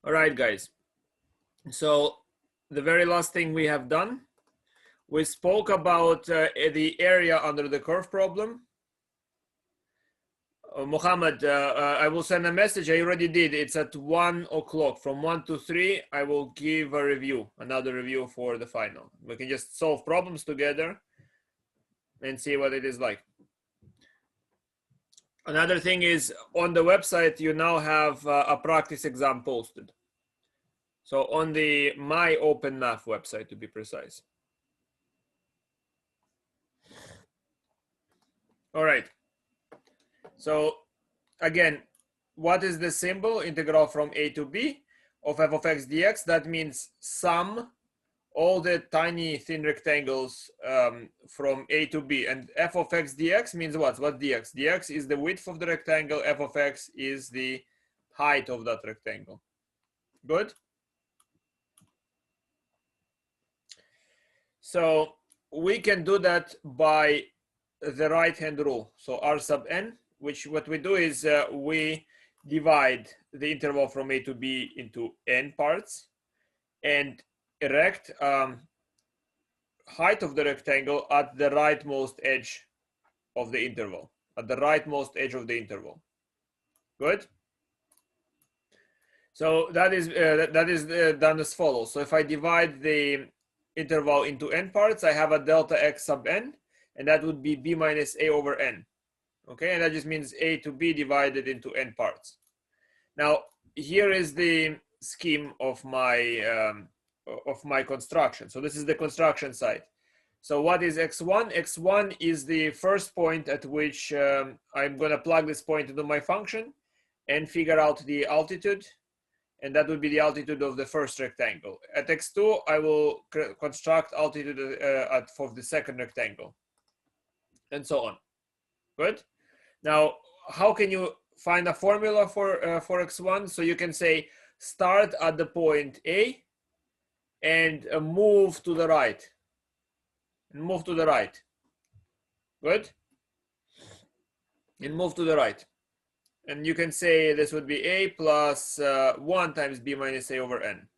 All right, guys. So the very last thing we have done, we spoke about the area under the curve problem. Mohammed, I will send a message. I already did. It's at 1 o'clock. From 1 to 3, I will give a review, another review for the final. We can just solve problems together and see what it is like. Another thing is, on the website, you now have a practice exam posted. So on the My Open Math website, to be precise. All right. So again, what is the symbol? Integral from a to b of f of x dx. That means sum all the tiny thin rectangles from a to b. And f of x dx means what? What dx? Dx is the width of the rectangle. F of x is the height of that rectangle. Good? So we can do that by the right-hand rule. So r sub n, which what we do is we divide the interval from a to b into n parts and erect height of the rectangle at the rightmost edge of the interval, at the rightmost edge of the interval. Good? So that is done as follows. So if I divide the interval into n parts, I have a delta x sub n, and that would be b minus a over n. Okay, and that just means a to b divided into n parts. Now, here is the scheme of my construction. So this is the construction side. So what is x1? X1 is the first point at which I'm going to plug this point into my function and figure out the altitude. And that would be the altitude of the first rectangle. At x2, I will construct altitude for the second rectangle, and so on. Good? Now, how can you find a formula for x1? So you can say start at the point A and move to the right. And move to the right. Good? And move to the right. And you can say this would be a plus 1 times b minus a over n.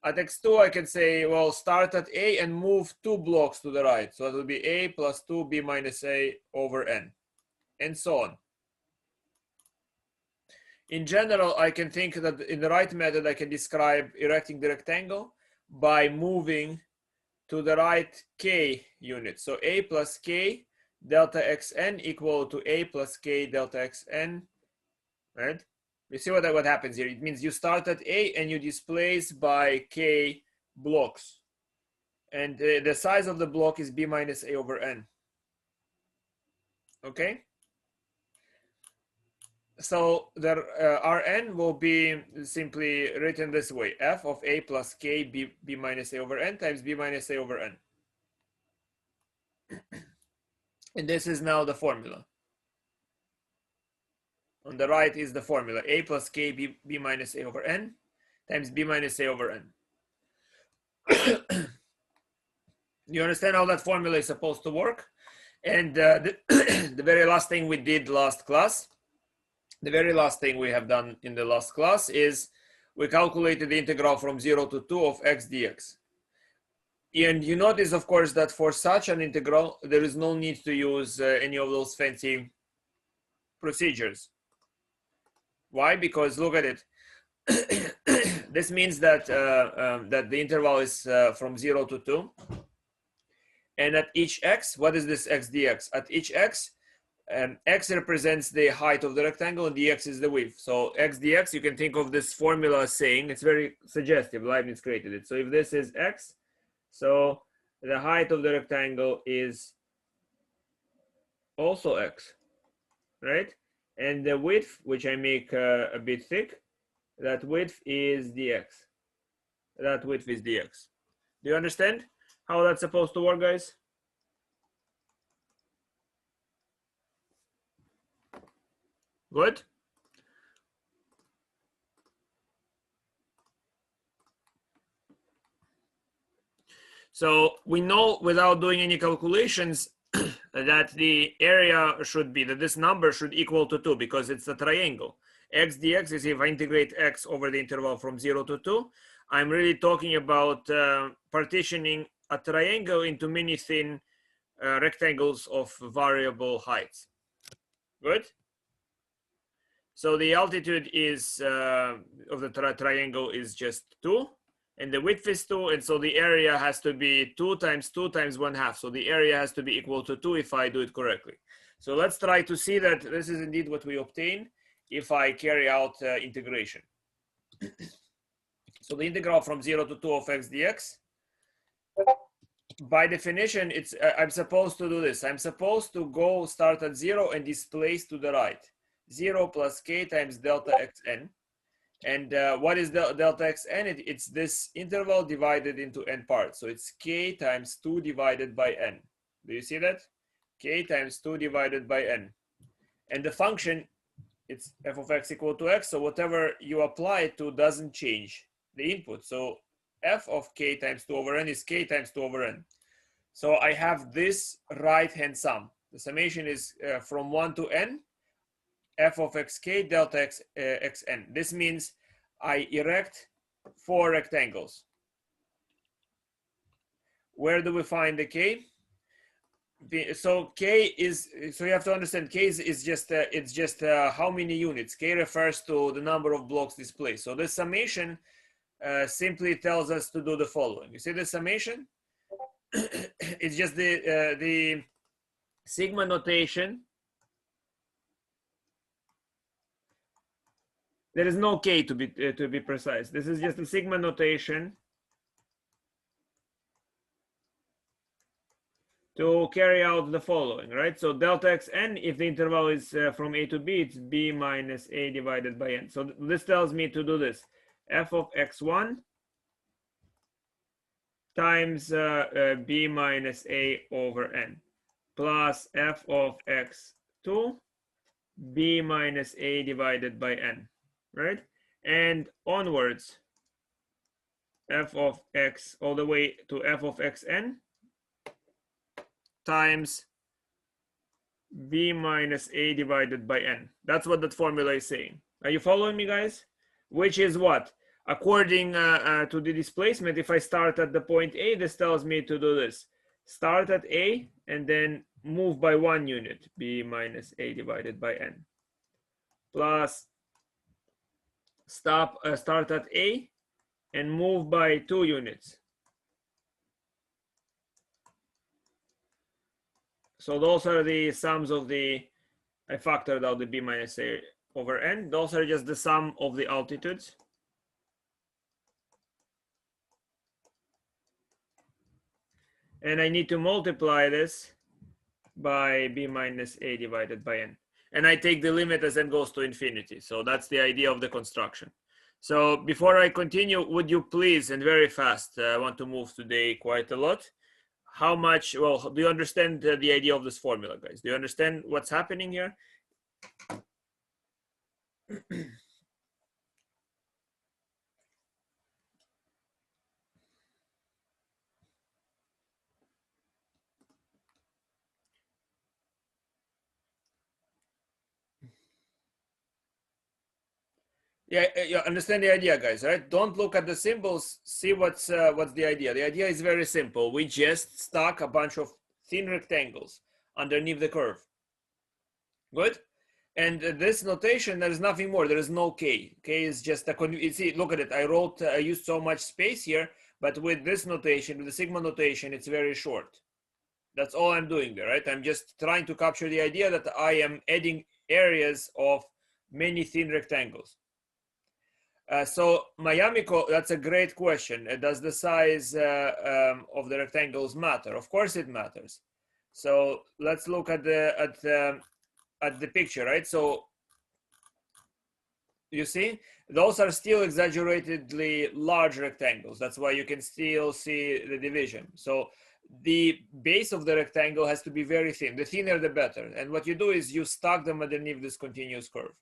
At x2, I can say, well, start at a and move 2 blocks to the right. So that would be a plus 2 b minus a over n, and so on. In general, I can think that in the right method, I can describe erecting the rectangle by moving to the right k units. So a plus k delta xn equal to a plus k delta xn. Right? You see what happens here? It means you start at A and you displace by K blocks. And the size of the block is B minus A over N. Okay? So the Rn will be simply written this way. F of A plus K B minus A over N times B minus A over N. And this is now the formula. On the right is the formula, a plus k b minus a over n times b minus a over n. You understand how that formula is supposed to work? And the very last thing we did last class, the very last thing we have done in the last class is we calculated the integral from 0 to 2 of x dx. And you notice, of course, that for such an integral, there is no need to use any of those fancy procedures. Why? Because look at it. This means that that the interval is from 0 to 2. And at each x, what is this x dx? At each x, x represents the height of the rectangle and dx is the width. So x dx, you can think of this formula as saying, it's very suggestive, Leibniz created it. So if this is x, so the height of the rectangle is also x, right? And the width, which I make a bit thick, that width is dx. That width is dx. Do you understand how that's supposed to work, guys? Good? So we know without doing any calculations that the area should be, that this number should equal to 2 because it's a triangle. x dx is if I integrate x over the interval from 0 to 2. I'm really talking about partitioning a triangle into many thin rectangles of variable heights. Good. So the altitude is of the triangle is just 2, and the width is 2, and so the area has to be 2 times 2 times 1/2. So the area has to be equal to 2 if I do it correctly. So let's try to see that this is indeed what we obtain if I carry out integration. So the integral from 0 to 2 of x dx, by definition, it's I'm supposed to do this. I'm supposed to go start at 0 and displace to the right. 0 plus k times delta xn. And what is delta xn? It's this interval divided into n parts. So it's k times 2 divided by n. Do you see that? K times 2 divided by n. And the function, it's f of x equal to x. So whatever you apply it to doesn't change the input. So f of k times 2 over n is k times 2 over n. So I have this right-hand sum. The summation is from 1 to n, f of xk delta xn. This means I erect 4 rectangles. Where do we find the k? So k is, so you have to understand, k is just it's just how many units. K refers to the number of blocks displaced. So the summation simply tells us to do the following. You see the summation? It's just the sigma notation. There is no k to be precise. This is just a sigma notation to carry out the following, right? So delta xn, if the interval is from a to b, it's b minus a divided by n. So this tells me to do this: f of x1 times b minus a over n plus f of x2 b minus a divided by n, right? And onwards, f of x all the way to f of xn times b minus a divided by n. That's what that formula is saying. Are you following me, guys? Which is what? According to the displacement, if I start at the point A, this tells me to do this. Start at A and then move by 1 unit, b minus a divided by n. Plus start at A and move by 2 units. So those are the sums of the, I factored out the b minus a over n. Those are just the sum of the altitudes. And I need to multiply this by b minus a divided by n. And I take the limit as n goes to infinity. So that's the idea of the construction. So before I continue, would you please, and very fast, I want to move today quite a lot. How much, well, do you understand the idea of this formula, guys? Do you understand what's happening here? Yeah, you understand the idea, guys, right? Don't look at the symbols, see what's the idea. The idea is very simple. We just stack a bunch of thin rectangles underneath the curve. Good? And this notation, there is nothing more. There is no k. K is just a, you see, look at it. I used so much space here, but with this notation, with the sigma notation, it's very short. That's all I'm doing there, right? I'm just trying to capture the idea that I am adding areas of many thin rectangles. So Mayamiko, that's a great question. Does the size of the rectangles matter? Of course it matters. So let's look at the picture, right? So you see, those are still exaggeratedly large rectangles. That's why you can still see the division. So the base of the rectangle has to be very thin. The thinner, the better. And what you do is you stack them underneath this continuous curve.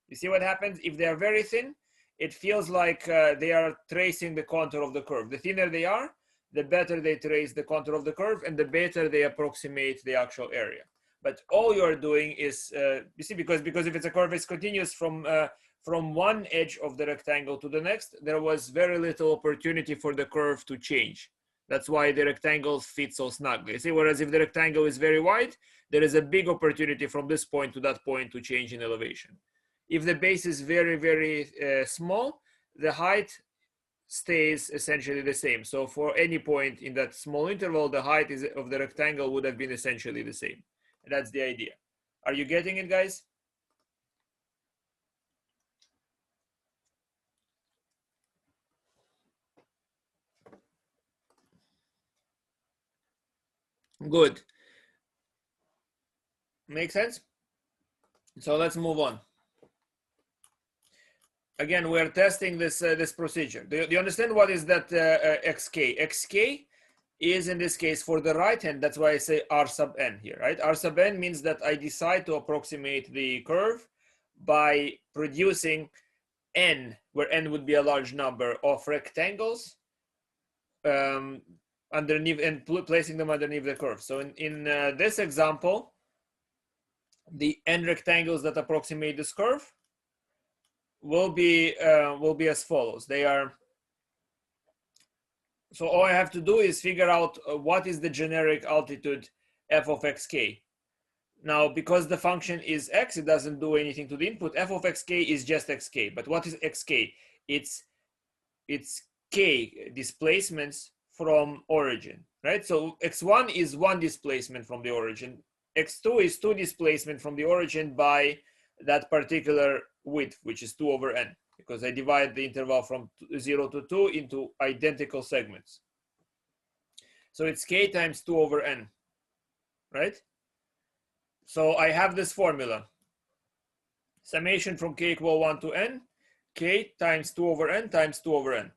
You see what happens? If they are very thin, it feels like they are tracing the contour of the curve. The thinner they are, the better they trace the contour of the curve, and the better they approximate the actual area. But all you are doing is, you see, because if it's a curve, it's continuous from from one edge of the rectangle to the next, there was very little opportunity for the curve to change. That's why the rectangles fit so snugly. See, whereas if the rectangle is very wide, there is a big opportunity from this point to that point to change in elevation. If the base is very, very small, the height stays essentially the same. So for any point in that small interval, the height of the rectangle would have been essentially the same. And that's the idea. Are you getting it, guys? Good. Make sense? So let's move on. Again, we're testing this this procedure. Do you understand what is that xk? Xk is in this case for the right hand. That's why I say r sub n here, right? R sub n means that I decide to approximate the curve by producing n, where n would be a large number of rectangles underneath and placing them underneath the curve. So in this example, the n rectangles that approximate this curve will be as follows. They are, so all I have to do is figure out what is the generic altitude f of xk. Now, because the function is x, it doesn't do anything to the input. F of xk is just xk. But what is xk? It's k displacements from origin, right? So x1 is one displacement from the origin. X2 is two displacement from the origin by that particular width, which is 2 over n, because I divide the interval from 0 to 2 into identical segments. So it's k times 2 over n, right? So I have this formula. Summation from k equal 1 to n, k times 2 over n times 2 over n.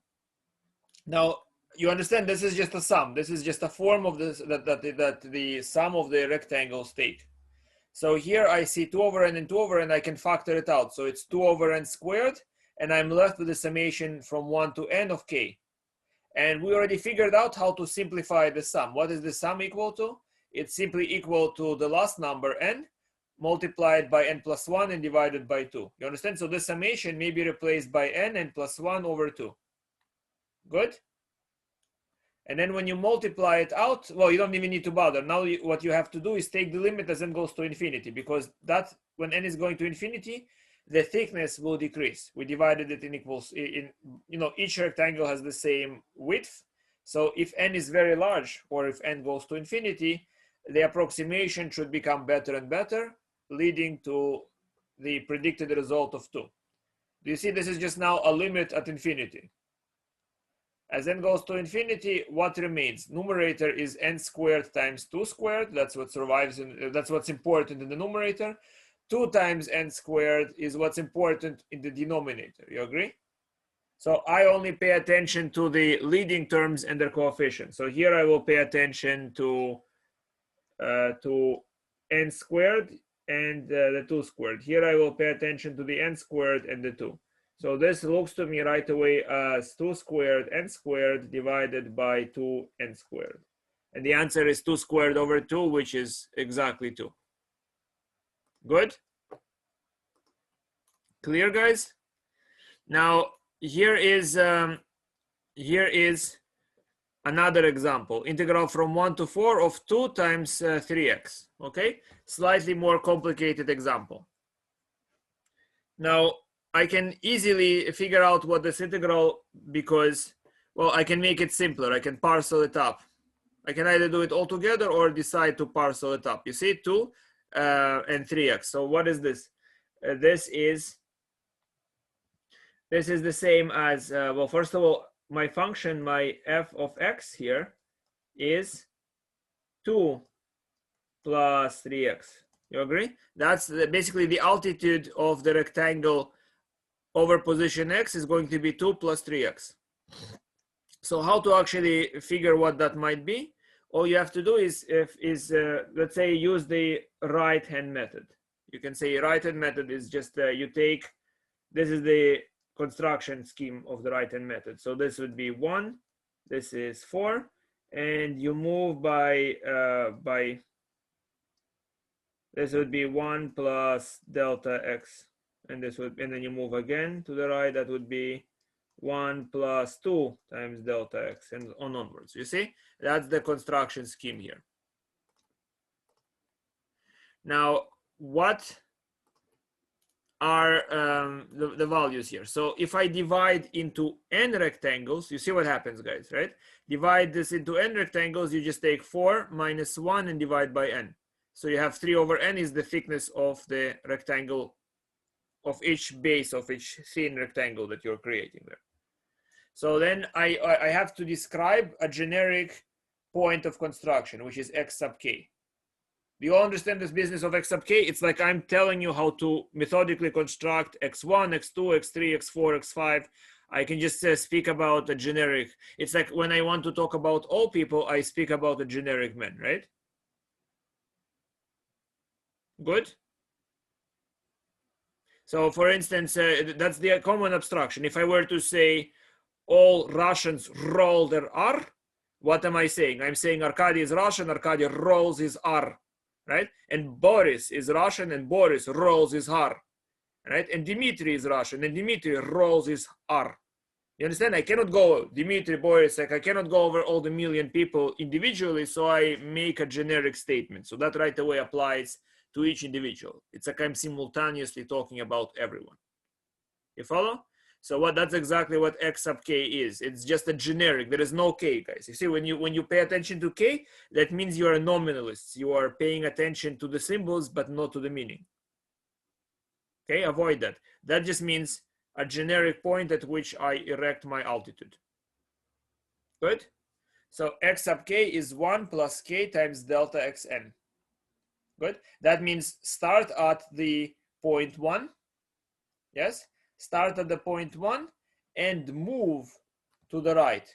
Now, you understand this is just a sum. This is just a form of this that the sum of the rectangles take. So here I see 2 over n and 2 over n, I can factor it out. So it's 2 over n squared, and I'm left with the summation from 1 to n of k. And we already figured out how to simplify the sum. What is the sum equal to? It's simply equal to the last number n multiplied by n plus 1 and divided by 2. You understand? So the summation may be replaced by n plus 1 over 2. Good? And then when you multiply it out, well, you don't even need to bother. Now what you have to do is take the limit as n goes to infinity, because that when n is going to infinity, the thickness will decrease. We divided it in equals, each rectangle has the same width. So if n is very large, or if n goes to infinity, the approximation should become better and better, leading to the predicted result of 2. Do you see this is just now a limit at infinity? As n goes to infinity, what remains? Numerator is n squared times 2 squared. That's what survives, that's what's important in the numerator. 2 times n squared is what's important in the denominator. You agree? So I only pay attention to the leading terms and their coefficients. So here I will pay attention to n squared and the 2 squared. Here I will pay attention to the n squared and the 2. So this looks to me right away as 2 squared n squared divided by 2 n squared. And the answer is 2 squared over 2, which is exactly 2. Good? Clear, guys? Now, here is another example. Integral from 1 to 4 of 2 times 3x. Okay? Slightly more complicated example. Now, I can easily figure out what this integral, because, well, I can make it simpler. I can parcel it up. I can either do it all together or decide to parcel it up. You see, 2 and 3x. So what is this? This is the same as, well, first of all, my function, my f of x here is 2 plus 3x. You agree? That's basically the altitude of the rectangle over position x is going to be 2 plus 3x. So how to actually figure what that might be? All you have to do is let's say use the right hand method. You can say right hand method is just you take, this is the construction scheme of the right hand method. So this would be 1, this is 4, and you move by this would be 1 plus delta x. and this would, and then you move again to the right, that would be 1 plus 2 times delta x, and on onwards. You see, that's the construction scheme here. Now, what are the values here? So if I divide into n rectangles, you see what happens, guys, right? Divide this into n rectangles, you just take 4 minus 1 and divide by n. So you have 3 over n is the thickness of the rectangle, of each base of each thin rectangle that you're creating there. So then I have to describe a generic point of construction, which is x sub k. Do you all understand this business of x sub k? It's like I'm telling you how to methodically construct x1, x2, x3, x4, x5. I can just speak about a generic. It's like when I want to talk about all people, I speak about a generic man, right? Good? So for instance, that's the common abstraction. If I were to say all Russians roll their R, what am I saying? I'm saying Arkady is Russian, Arkady rolls his R. Right? And Boris is Russian and Boris rolls his R. Right? And Dmitry is Russian and Dmitry rolls his R. You understand? I cannot go Dmitry, Boris, like I cannot go over all the million people individually, so I make a generic statement. So that right away applies to each individual. It's like I'm simultaneously talking about everyone. You follow? So that's exactly what x sub k is. It's just a generic. There is no k, guys. You see, when you pay attention to k, that means you are nominalists. You are paying attention to the symbols, but not to the meaning. Okay, avoid that. That just means a generic point at which I erect my altitude. Good? So x sub k is 1 plus k times delta xn. Good? That means start at the point 1. Yes? Start at the point 1 and move to the right.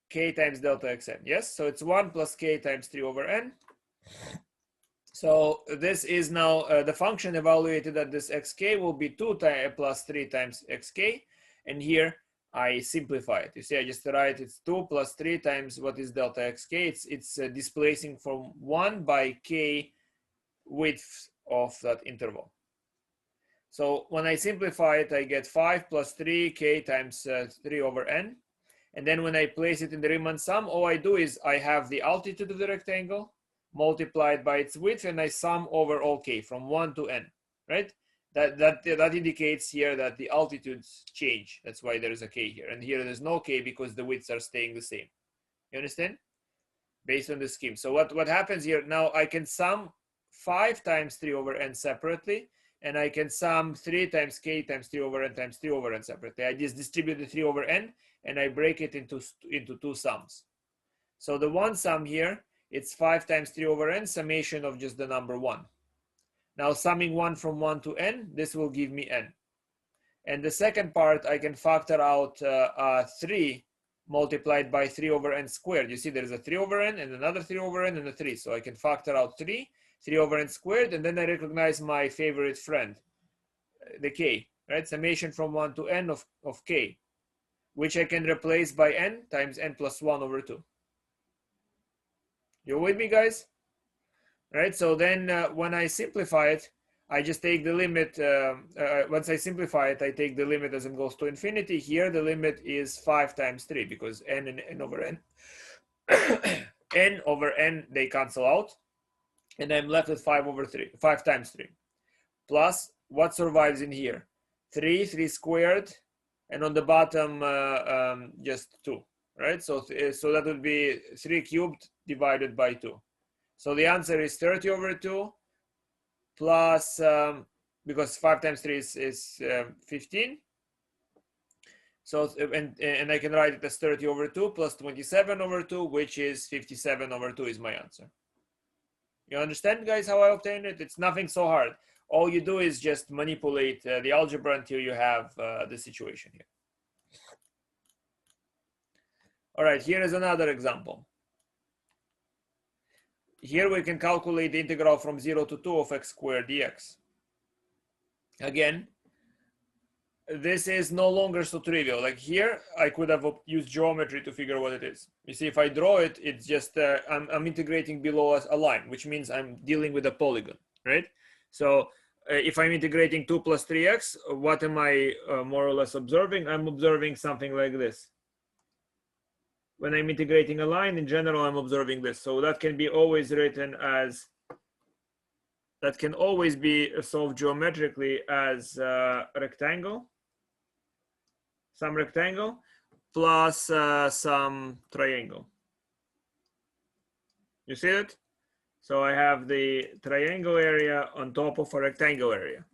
K times delta xn. Yes, so it's 1 plus k times 3 over n. So this is now the function evaluated at this xk will be 2 plus 3 times xk. And here I simplify it. You see, I just write it's 2 plus 3 times what is delta xk. It's displacing from 1 by k width of that interval. So when I simplify it, I get 5 plus 3k times 3 over n. And then when I place it in the Riemann sum, all I do is I have the altitude of the rectangle multiplied by its width, and I sum over all k from 1 to n, right? That indicates here that the altitudes change. That's why there is a k here. And here there's no k because the widths are staying the same. You understand? Based on the scheme. So what happens here, now I can sum 5 times 3 over n separately, and I can sum 3 times k times 3 over n times 3 over n separately. I just distribute the 3 over n and I break it into two sums. So the one sum here, it's 5 times 3 over n, summation of just the number 1. Now summing 1 from 1 to n, this will give me n. And the second part, I can factor out 3 multiplied by 3 over n squared. You see there's a 3 over n and another 3 over n and a 3. So I can factor out 3 over n squared, and then I recognize my favorite friend, the k, right? Summation from 1 to n of k, which I can replace by n times n plus 1 over 2. You with me, guys? Right, so then when I simplify it, I just take the limit. Once I simplify it, I take the limit as n goes to infinity. Here the limit is 5 times 3 because n and n over n, n over n, they cancel out. And I'm left with 5 times 3. Plus, what survives in here? 3 squared, and on the bottom, just 2, right? So that would be 3 cubed divided by 2. So the answer is 30 over 2 plus, because 5 times 3 is 15. So, and I can write it as 30 over 2 plus 27 over 2, which is 57 over 2 is my answer. You understand, guys, how I obtained it? It's nothing so hard. All you do is just manipulate the algebra until you have the situation here. All right, here is another example. Here we can calculate the integral from 0 to 2 of x squared dx. Again, this is no longer so trivial. Like here, I could have used geometry to figure what it is. You see, if I draw it, it's just, I'm integrating below a line, which means I'm dealing with a polygon, right? So if I'm integrating 2 plus 3x, what am I more or less observing? I'm observing something like this. When I'm integrating a line, in general, I'm observing this. So that can be always written as, that can always be solved geometrically as a rectangle, some rectangle, plus some triangle. You see it? So I have the triangle area on top of a rectangle area.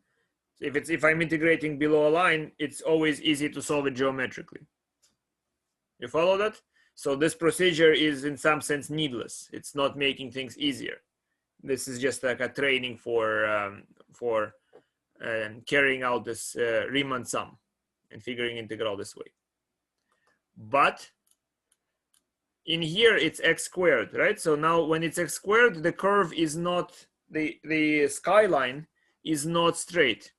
If I'm integrating below a line, it's always easy to solve it geometrically. You follow that? So this procedure is in some sense needless. It's not making things easier. This is just like a training for carrying out this Riemann sum and figuring integral this way. But in here it's x squared, right? So now when it's x squared, the curve is not, the skyline is not straight.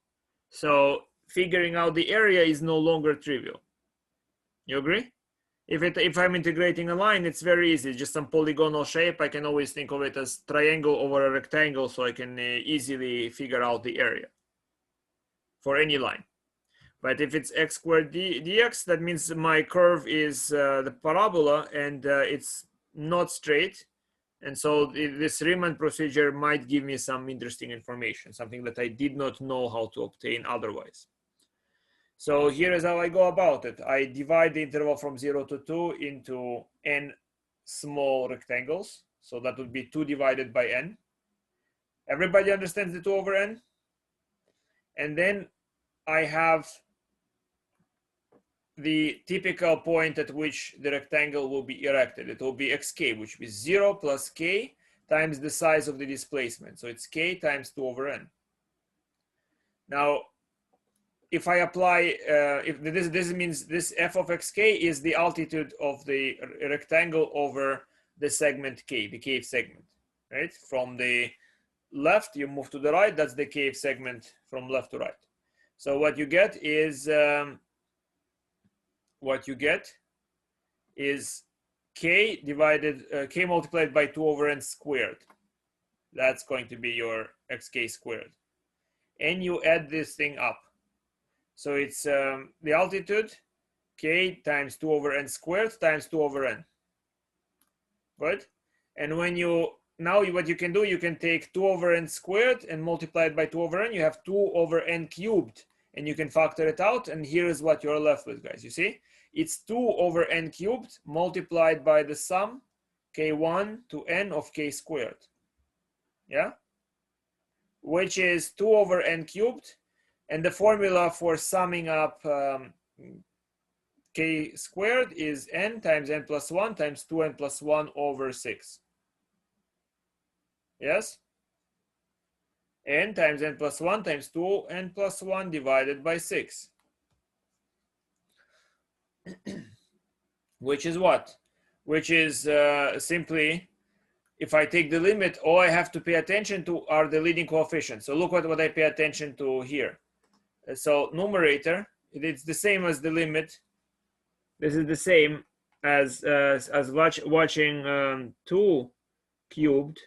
So figuring out the area is no longer trivial. You agree? If I'm integrating a line, it's very easy. Just some polygonal shape. I can always think of it as triangle over a rectangle, so I can easily figure out the area for any line. But if it's x squared dx, that means my curve is the parabola, and it's not straight. And so this Riemann procedure might give me some interesting information, something that I did not know how to obtain otherwise. So here is how I go about it. I divide the interval from 0 to 2 into n small rectangles. So that would be 2 divided by n. Everybody understands the 2 over n? And then I have the typical point at which the rectangle will be erected. It will be xk, which is 0 plus k times the size of the displacement. So it's k times 2 over n. Now, if I apply, if this means this f of xk is the altitude of the rectangle over the segment k, the kth segment, right? From the left, you move to the right, that's the kth segment from left to right. So what you get is, k divided, k multiplied by 2 over n squared. That's going to be your xk squared. And you add this thing up. So it's the altitude, k times 2 over n squared times 2 over n. Right? And when you, now what you can do, you can take 2 over n squared and multiply it by 2 over n. You have 2 over n cubed, and you can factor it out. And here is what you're left with, guys. You see? It's 2 over n cubed multiplied by the sum k1 to n of k squared. Yeah? Which is 2 over n cubed. And the formula for summing up k squared is n times n plus 1 times 2n plus 1 over 6. Yes? N times n plus 1 times 2n plus 1 divided by 6. Which is what? Which is simply, if I take the limit, all I have to pay attention to are the leading coefficients. So look what I pay attention to here. So numerator, it's the same as the limit. This is the same as watching 2 cubed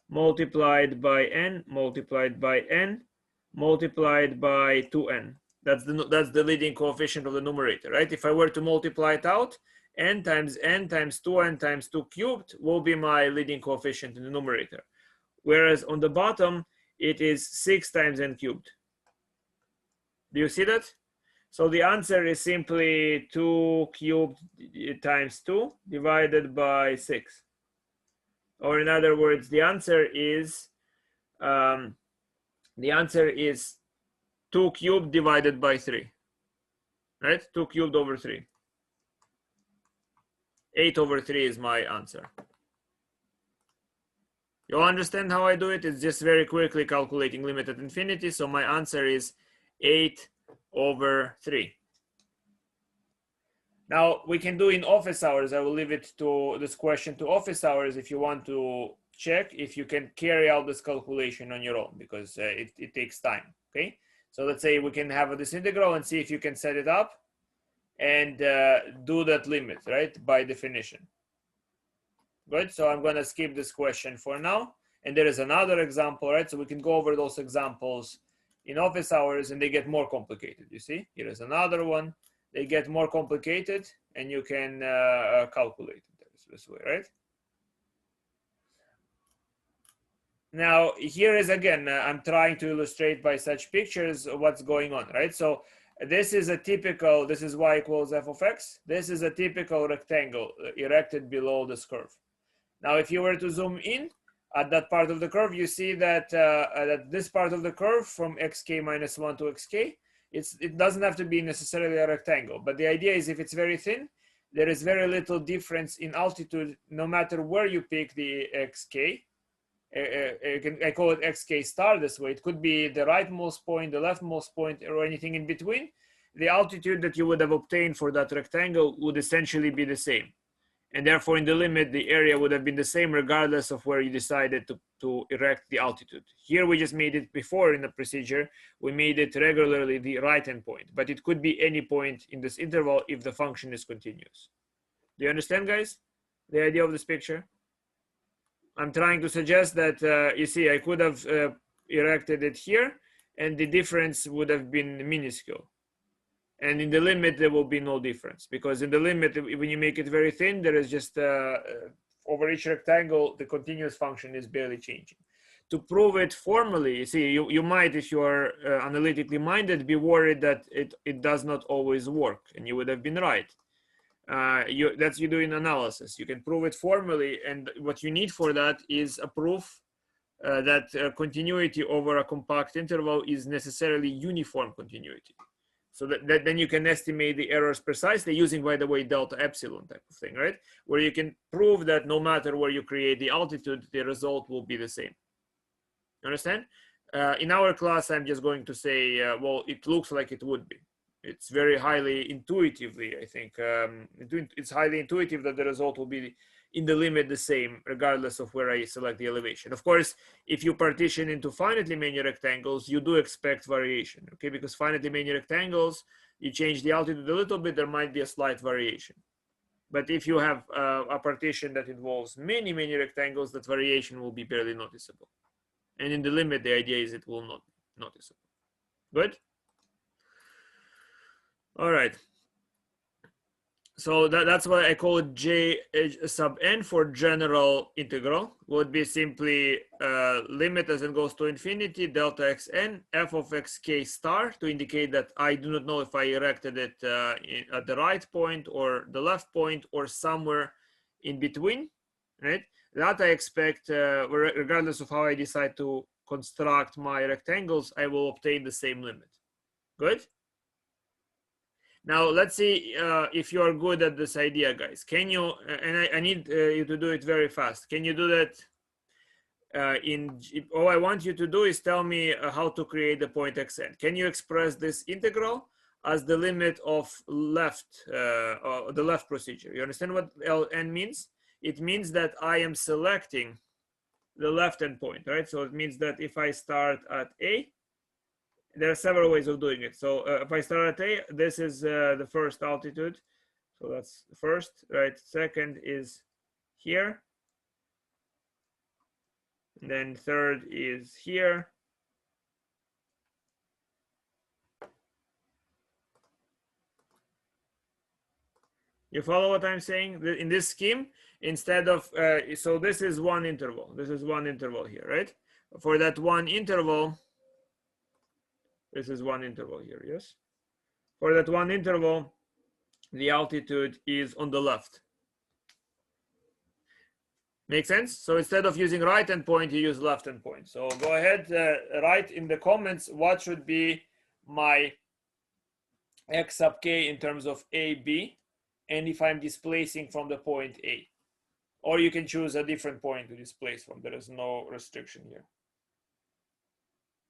multiplied by n multiplied by n multiplied by 2n. That's the leading coefficient of the numerator, right? If I were to multiply it out, n times 2n times 2 cubed will be my leading coefficient in the numerator. Whereas on the bottom, it is 6 times n cubed. Do you see that? So the answer is simply 2 cubed times 2 divided by 6. Or in other words, the answer is 2 cubed divided by 3. Right? 2 cubed over 3. 8 over 3 is my answer. You understand how I do it? It's just very quickly calculating limit at infinity. So my answer is 8 over 3. Now we can do in office hours. I will leave it to this question to office hours if you want to check if you can carry out this calculation on your own, because it takes time. Okay, so let's say we can have this integral and see if you can set it up and do that limit, right, by definition. Good. So I'm going to skip this question for now, and there is another example, right? So we can go over those examples in office hours, and they get more complicated. You see, here is another one. They get more complicated, and you can calculate it this way, right? Now, here is again, I'm trying to illustrate by such pictures what's going on, right? So this is a typical, this is y equals f of x. This is a typical rectangle erected below this curve. Now, if you were to zoom in at that part of the curve, you see that, that this part of the curve from xk minus 1 to xk, it doesn't have to be necessarily a rectangle. But the idea is if it's very thin, there is very little difference in altitude, no matter where you pick the xk. I call it xk star this way. It could be the rightmost point, the leftmost point, or anything in between. The altitude that you would have obtained for that rectangle would essentially be the same. And therefore, in the limit, the area would have been the same regardless of where you decided to erect the altitude. Here, we just made it before in the procedure. We made it regularly the right-hand point, but it could be any point in this interval if the function is continuous. Do you understand, guys, the idea of this picture? I'm trying to suggest that, you see, I could have erected it here, and the difference would have been minuscule. And in the limit, there will be no difference, because in the limit, when you make it very thin, there is just, over each rectangle, the continuous function is barely changing. To prove it formally, you see, you might, if you are analytically minded, be worried that it does not always work, and you would have been right. That's you doing analysis. You can prove it formally, and what you need for that is a proof that continuity over a compact interval is necessarily uniform continuity. So that then you can estimate the errors precisely using, by the way, delta epsilon type of thing, right? Where you can prove that no matter where you create the altitude, the result will be the same. Understand? In our class, I'm just going to say, well, it looks like it would be. It's very highly intuitively, I think, it's highly intuitive that the result will be in the limit the same, regardless of where I select the elevation. Of course, if you partition into finitely many rectangles, you do expect variation, okay? Because finitely many rectangles, you change the altitude a little bit, there might be a slight variation. But if you have a partition that involves many, many rectangles, that variation will be barely noticeable. And in the limit, the idea is it will not be noticeable. Good? All right. So that's why I call it J sub n for general integral. Would be simply limit as it goes to infinity, delta xn, f of xk star, to indicate that I do not know if I erected it at the right point or the left point or somewhere in between, right? That I expect, regardless of how I decide to construct my rectangles, I will obtain the same limit. Good? Now, let's see if you are good at this idea, guys. Can you, and I need you to do it very fast. Can you do that all I want you to do is tell me how to create the point xn. Can you express this integral as the limit of left, the left procedure? You understand what Ln means? It means that I am selecting the left endpoint, right? So it means that if I start at A, there are several ways of doing it. So if I start at A, this is the first altitude. So that's the first, right? Second is here. And then third is here. You follow what I'm saying? In this scheme, instead of, so this is one interval. This is one interval here, right? For that one interval, this is one interval here, yes? For that one interval, the altitude is on the left. Make sense? So instead of using right endpoint, you use left endpoint. So go ahead, write in the comments what should be my x sub k in terms of A, B, and if I'm displacing from the point A. Or you can choose a different point to displace from. There is no restriction here.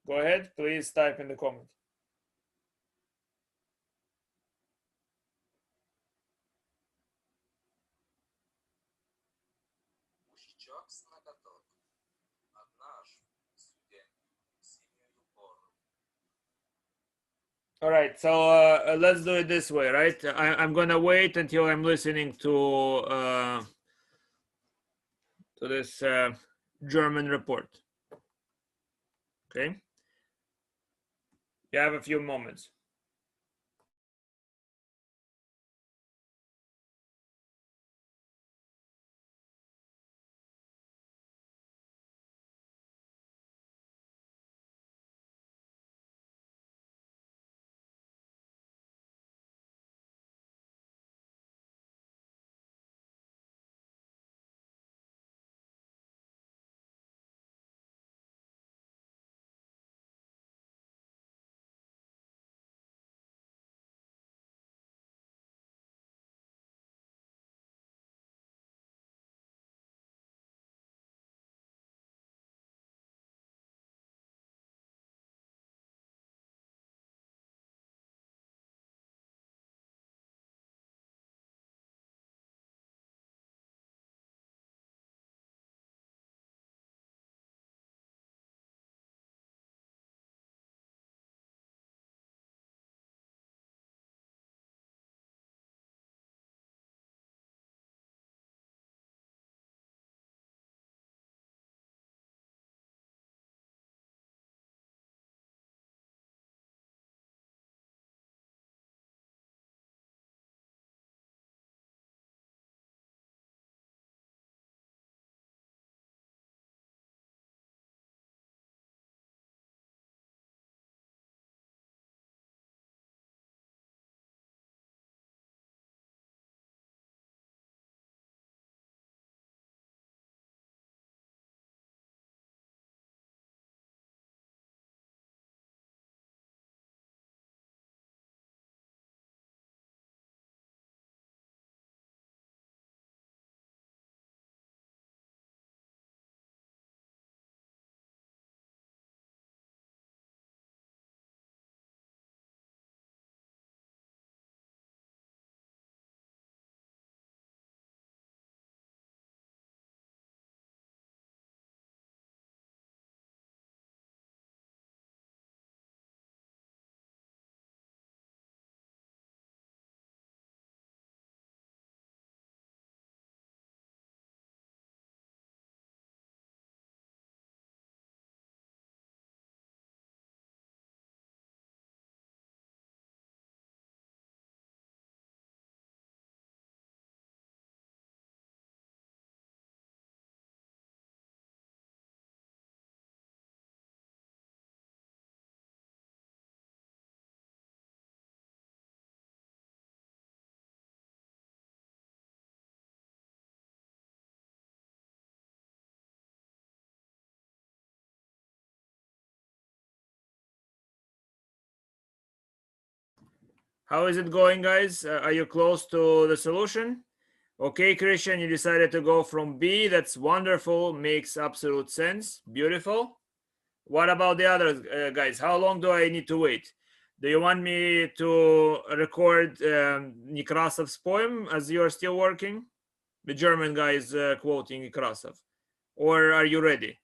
Go ahead, please type in the comment. All right, so let's do it this way, right? I'm gonna wait until I'm listening to this German report. Okay. You have a few moments. How is it going, guys? Are you close to the solution? Okay, Christian, you decided to go from B. That's wonderful. Makes absolute sense. Beautiful. What about the other guys? How long do I need to wait? Do you want me to record Nekrasov's poem as you're still working? The German guy is quoting Nekrasov. Or are you ready?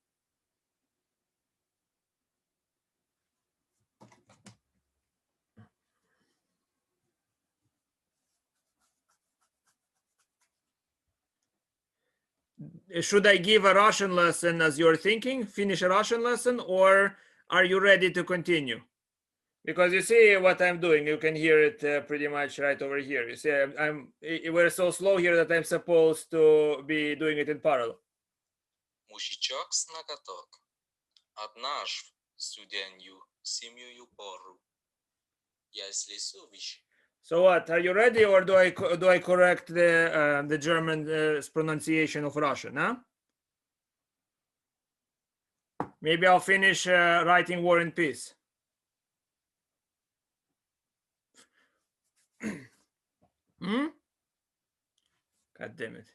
Should I give a Russian lesson as you're thinking? Finish a Russian lesson? Or are you ready to continue? Because you see what I'm doing, you can hear it pretty much right over here. You see, we're so slow here that I'm supposed to be doing it in parallel. Мужичок с ноготок, однажды студенью семью пору, если сувищ. So what? Are you ready, or do I correct the German pronunciation of Russian? Huh? Maybe I'll finish writing War and Peace. Hmm? God damn it.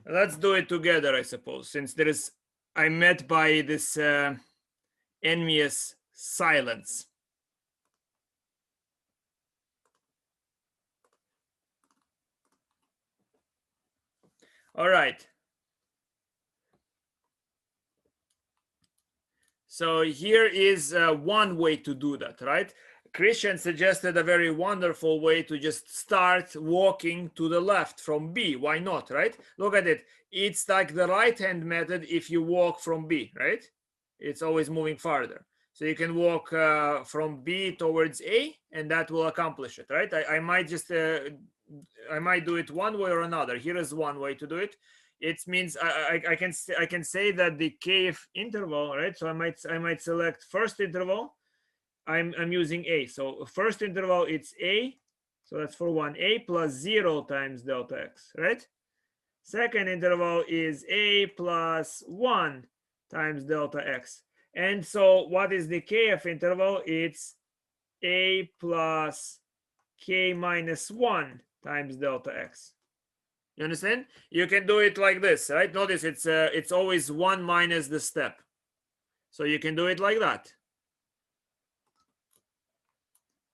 Let's do it together, I suppose, since I'm met by this envious silence. All right. So here is one way to do that, right? Christian suggested a very wonderful way to just start walking to the left from B. Why not, right? Look at it. It's like the right-hand method if you walk from B, right? It's always moving farther. So you can walk from B towards A, and that will accomplish it, right? I might just, I might do it one way or another. Here is one way to do it. It means I can say that the kth interval, right? So I might select first interval. I'm using A. So first interval, it's A. So that's for 1A plus 0 times delta x, right? Second interval is A plus 1 times delta x. And so what is the kth interval? It's A plus k minus 1 times delta x. You understand? You can do it like this, right? Notice it's always 1 minus the step. So you can do it like that.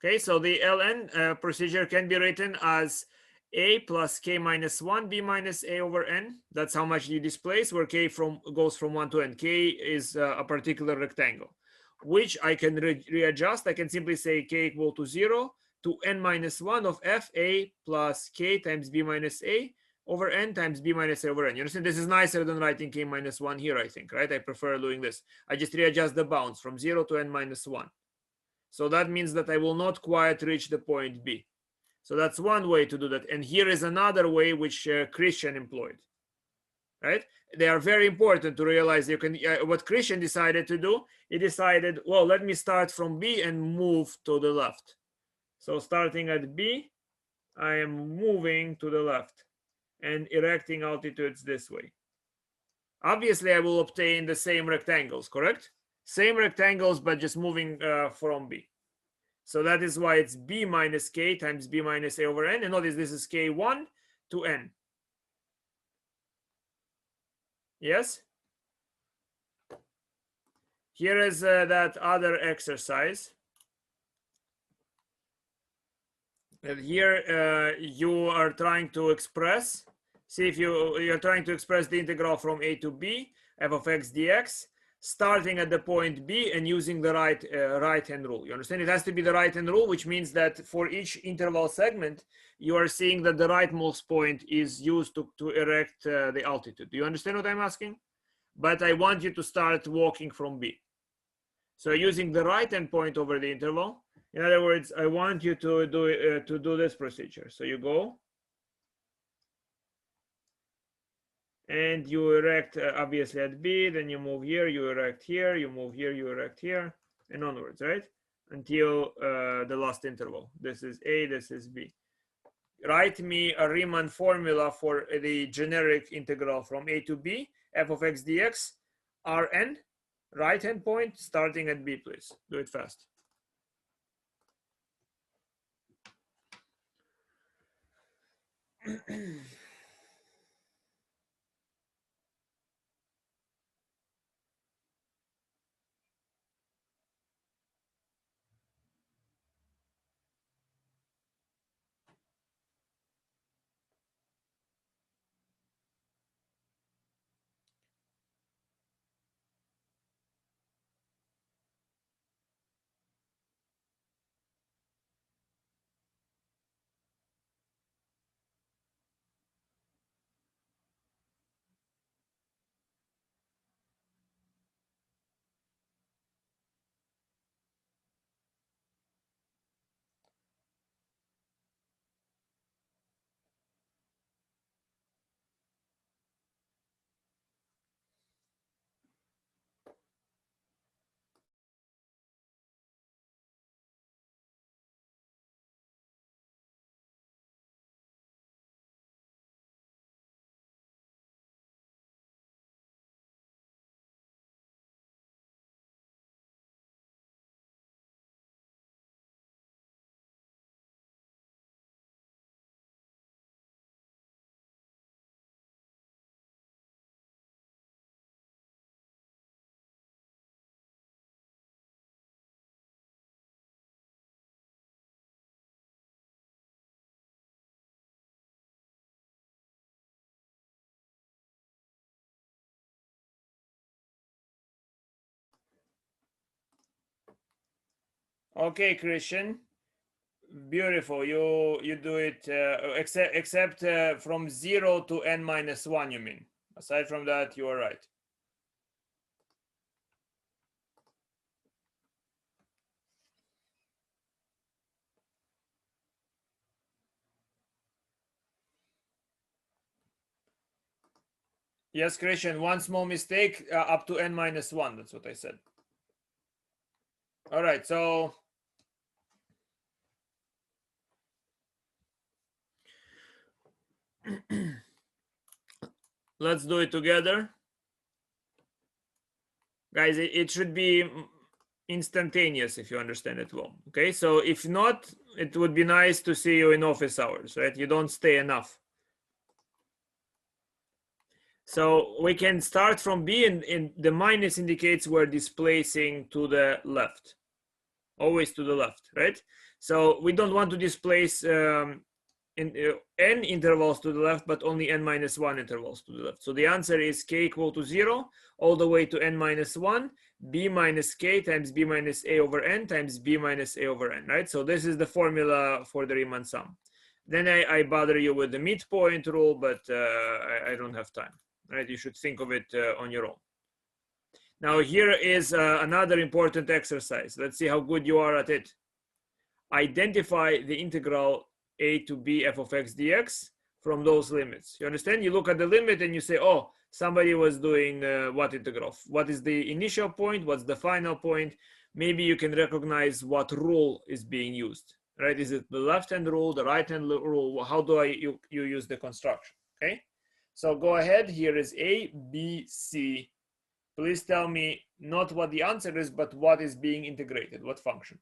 Okay, so the ln procedure can be written as a plus k minus 1 b minus a over n. That's how much you displace, where k goes from 1 to n. K is a particular rectangle, which I can readjust. I can simply say k equal to 0 to n minus 1 of f a plus k times b minus a over n times b minus a over n. You understand? This is nicer than writing k minus 1 here, I think, right? I prefer doing this. I just readjust the bounds from 0 to n minus 1. So that means that I will not quite reach the point B. So that's one way to do that. And here is another way which Christian employed, right? They are very important to realize. You can what Christian decided to do, he decided, well, let me start from B and move to the left. So starting at B, I am moving to the left and erecting altitudes this way. Obviously, I will obtain the same rectangles, correct? Same rectangles, but just moving from B. So that is why it's b minus k times b minus a over n. And notice this is k1 to n. Yes? Here is that other exercise. And here you are trying to express, see if you're trying to express the integral from a to b, f of x dx, starting at the point B and using the right-hand rule. You understand? It has to be the right-hand rule, which means that for each interval segment, you are seeing that the rightmost point is used to erect the altitude. Do you understand what I'm asking? But I want you to start walking from B. So using the right-hand point over the interval, in other words, I want you to do this procedure. So you go and you erect obviously at B, then you move here, you erect here, you move here, you erect here, and onwards, right? Until the last interval. This is A, this is B. Write me a Riemann formula for the generic integral from A to B, f of x dx, Rn, right-hand point, starting at B, please. Do it fast. Okay, Christian. Beautiful. You do it except from 0 to n minus 1, you mean. Aside from that, you are right. Yes, Christian, one small mistake up to n minus 1. That's what I said. All right, so let's do it together. Guys, it should be instantaneous if you understand it well. Okay, so if not, it would be nice to see you in office hours, right? You don't stay enough. So we can start from B, and the minus indicates we're displacing to the left, always to the left, right? So we don't want to displace n intervals to the left, but only n minus 1 intervals to the left. So the answer is k equal to 0 all the way to n minus 1, b minus k times b minus a over n times b minus a over n, right? So this is the formula for the Riemann sum. Then I bother you with the midpoint rule, but I don't have time, right? You should think of it on your own. Now here is another important exercise. Let's see how good you are at it. Identify the integral a to b f of x dx from those limits. You understand? You look at the limit and you say, oh, somebody was doing what integral? What is the initial point? What's the final point? Maybe you can recognize what rule is being used, right? Is it the left-hand rule, the right-hand rule? How do you use the construction, okay? So go ahead. Here is A, B, C. Please tell me not what the answer is, but what is being integrated, what function.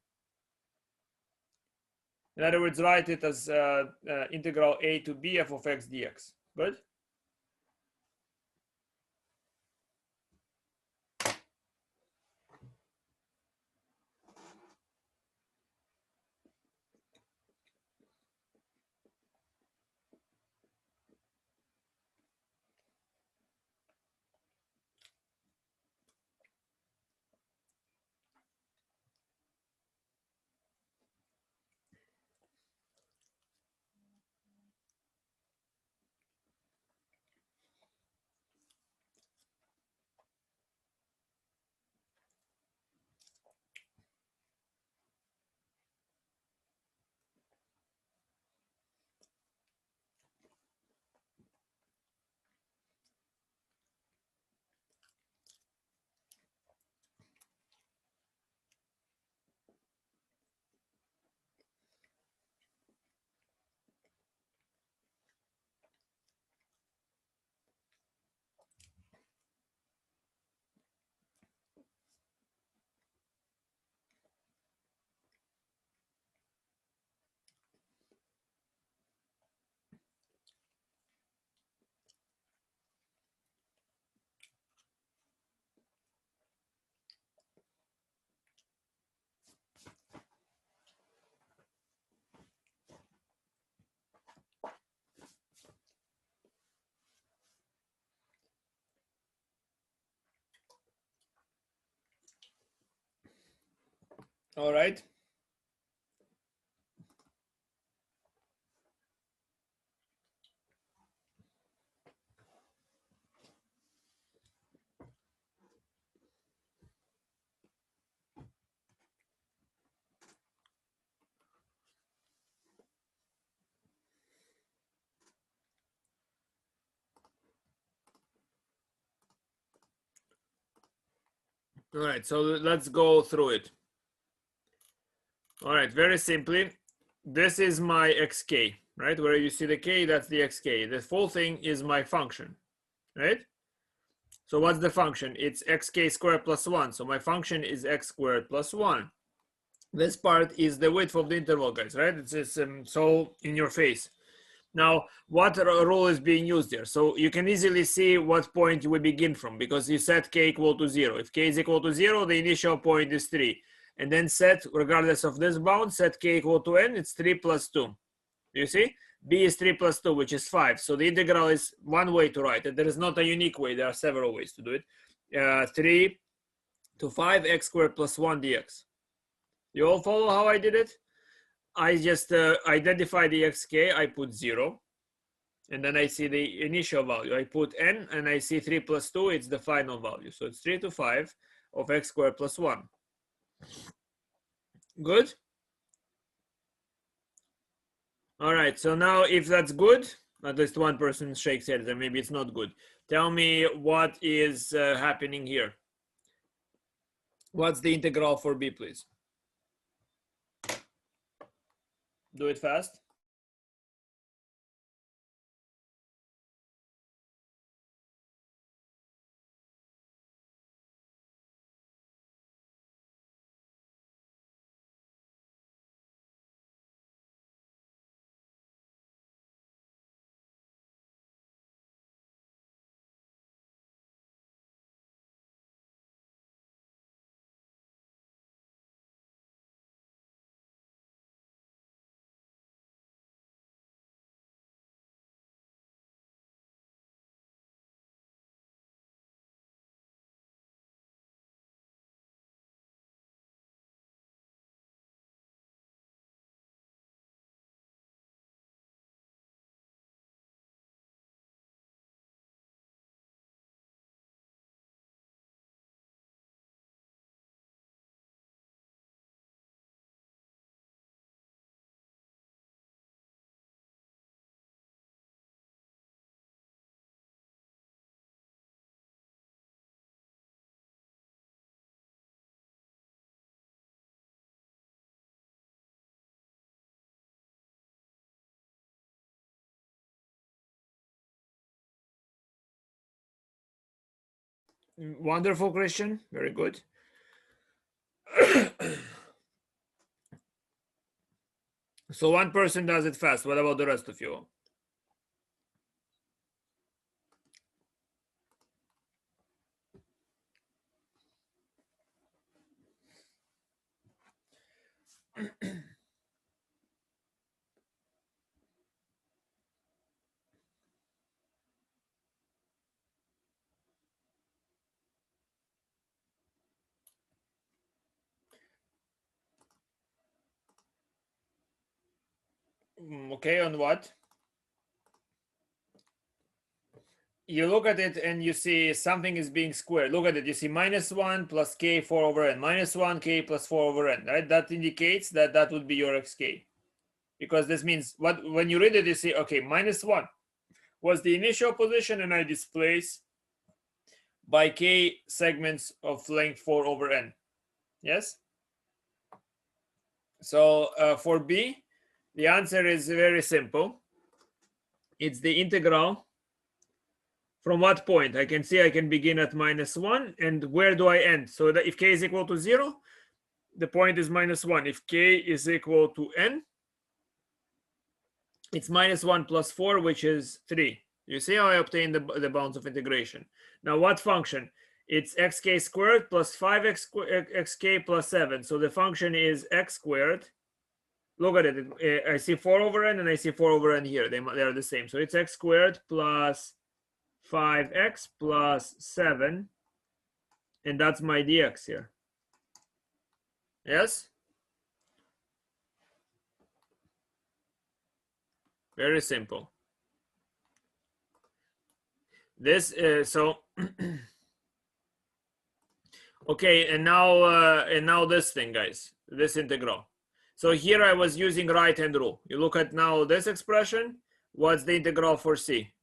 In other words, write it as integral a to b f of x dx. Good? All right. All right, so let's go through it. All right, very simply, this is my xk, right? Where you see the k, that's the xk. The full thing is my function, right? So what's the function? It's xk squared plus 1. So my function is x squared plus 1. This part is the width of the interval, guys, right? It's so in your face. Now, what rule is being used here? So you can easily see what point we begin from, because you set k equal to 0. If k is equal to 0, the initial point is 3. And then set, regardless of this bound, set k equal to n, it's 3 plus 2. You see? B is 3 plus 2, which is 5. So the integral is one way to write it. There is not a unique way. There are several ways to do it. 3 to 5 x squared plus 1 dx. You all follow how I did it? I just identify the xk, I put 0, and then I see the initial value. I put n, and I see 3 plus 2, it's the final value. So it's 3 to 5 of x squared plus 1. Good? All right, so now if that's good, at least one person shakes head, and maybe it's not good. Tell me what is happening here. What's the integral for b, please? Do it fast. Wonderful, Christian. Very good. So one person does it fast. What about the rest of you? Okay, on what? You look at it and you see something is being squared. Look at it. You see minus 1 plus k 4 over n. Minus 1 k plus 4 over n. Right? That indicates that that would be your xk. Because this means when you read it, you see, okay, minus 1 was the initial position, and I displace by k segments of length 4 over n. Yes? So for b, the answer is very simple. It's the integral from what point? I can see I can begin at minus 1, and where do I end? So that if k is equal to 0, the point is minus 1. If k is equal to n, it's minus 1 plus 4, which is 3. You see how I obtained the bounds of integration. Now what function? It's xk squared plus 5xk plus 7. So the function is x squared. Look at it. I see 4 over n, and I see 4 over n here. They are the same. So it's x squared plus 5x plus 7, and that's my dx here. Yes? Very simple. This so okay, and now this thing, guys, this integral. So here I was using right hand rule. You look at now this expression. What's the integral for c?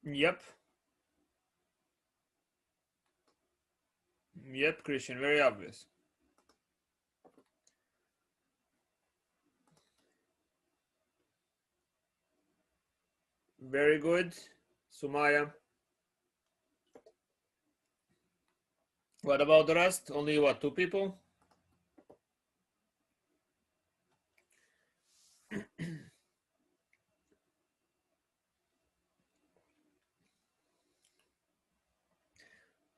Yep. Yep, Christian, very obvious. Very good. Sumaya. What about the rest? Only what, 2 people?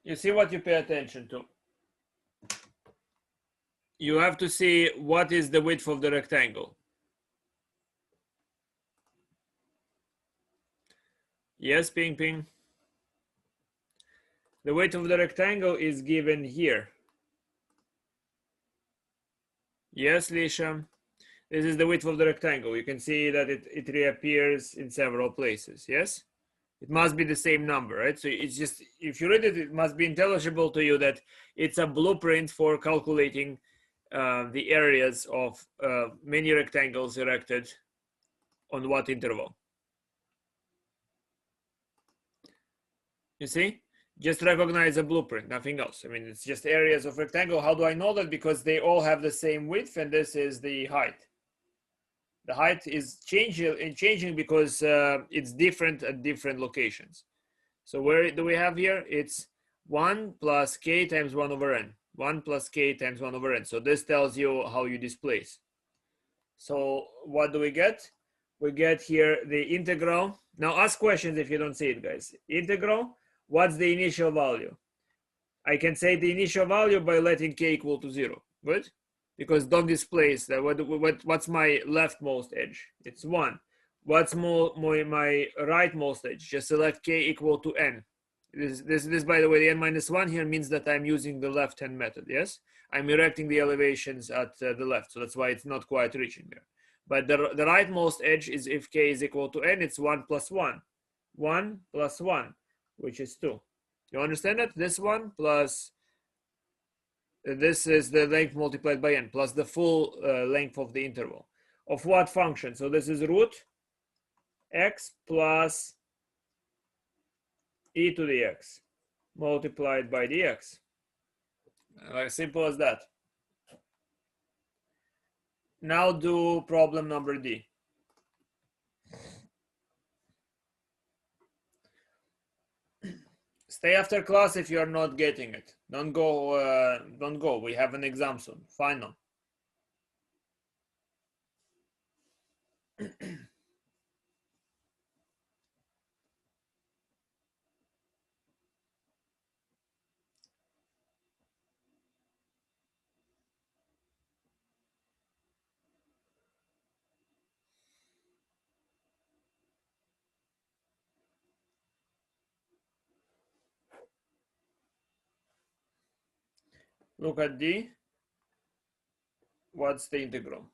You see what you pay attention to. You have to see what is the width of the rectangle. Yes, Ping Ping. The width of the rectangle is given here. Yes, Lisha. This is the width of the rectangle. You can see that it reappears in several places. Yes? It must be the same number, right? So it's just, if you read it, it must be intelligible to you that it's a blueprint for calculating the areas of many rectangles erected on what interval. You see? Just recognize a blueprint, nothing else. I mean, it's just areas of rectangle. How do I know that? Because they all have the same width, and this is the height. The height is changing because it's different at different locations. So where do we have here? It's 1 plus k times 1 over n. 1 plus k times 1 over n. So this tells you how you displace. So what do we get? We get here the integral. Now ask questions if you don't see it, guys. Integral, what's the initial value? I can say the initial value by letting k equal to 0. Good? Because don't displace that. What's my leftmost edge? It's 1. What's my rightmost edge? Just select k equal to n. This, by the way, the n minus 1 here means that I'm using the left hand method. Yes, I'm erecting the elevations at the left, so that's why it's not quite reaching there. But the rightmost edge is, if k is equal to n, it's 1 plus 1. 1 plus 1, which is 2. You understand that? This one plus this is the length multiplied by n plus the full length of the interval. Of what function? So this is root x plus e to the x multiplied by the x. As simple as that. Now do problem number D. Stay after class if you are not getting it. Don't go. Don't go. We have an exam soon. Final. Look at D. What's the integral?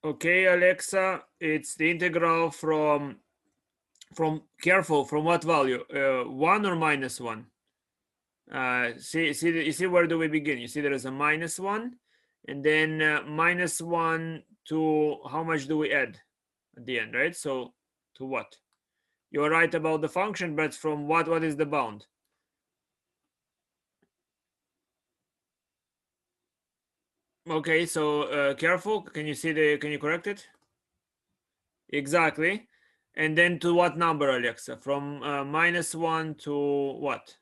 Okay, Alexa, it's the integral from careful, from what value? 1 or minus 1? You see where do we begin? You see there is a minus 1, and then minus 1 to how much do we add at the end, right? So to what? You're right about the function, but from what is the bound? Okay, so careful. Can you correct it? Exactly. And then to what number, Alexa? From minus 1 to what?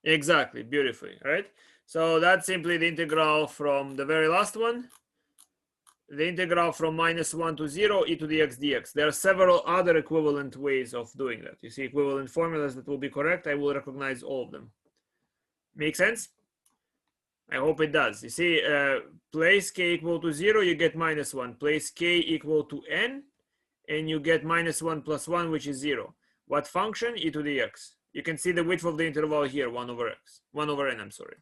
Exactly, beautifully, right? So that's simply the integral from the very last one the integral from -1 to 0 e to the x dx. There are several other equivalent ways of doing that. You see equivalent formulas that will be correct. I will recognize all of them. Make sense? I hope it does. You see, place k equal to 0, you get -1. Place k equal to n, and you get -1 plus 1, which is 0. What function? E to the x. You can see the width of the interval here, 1 over x. 1 over n, I'm sorry.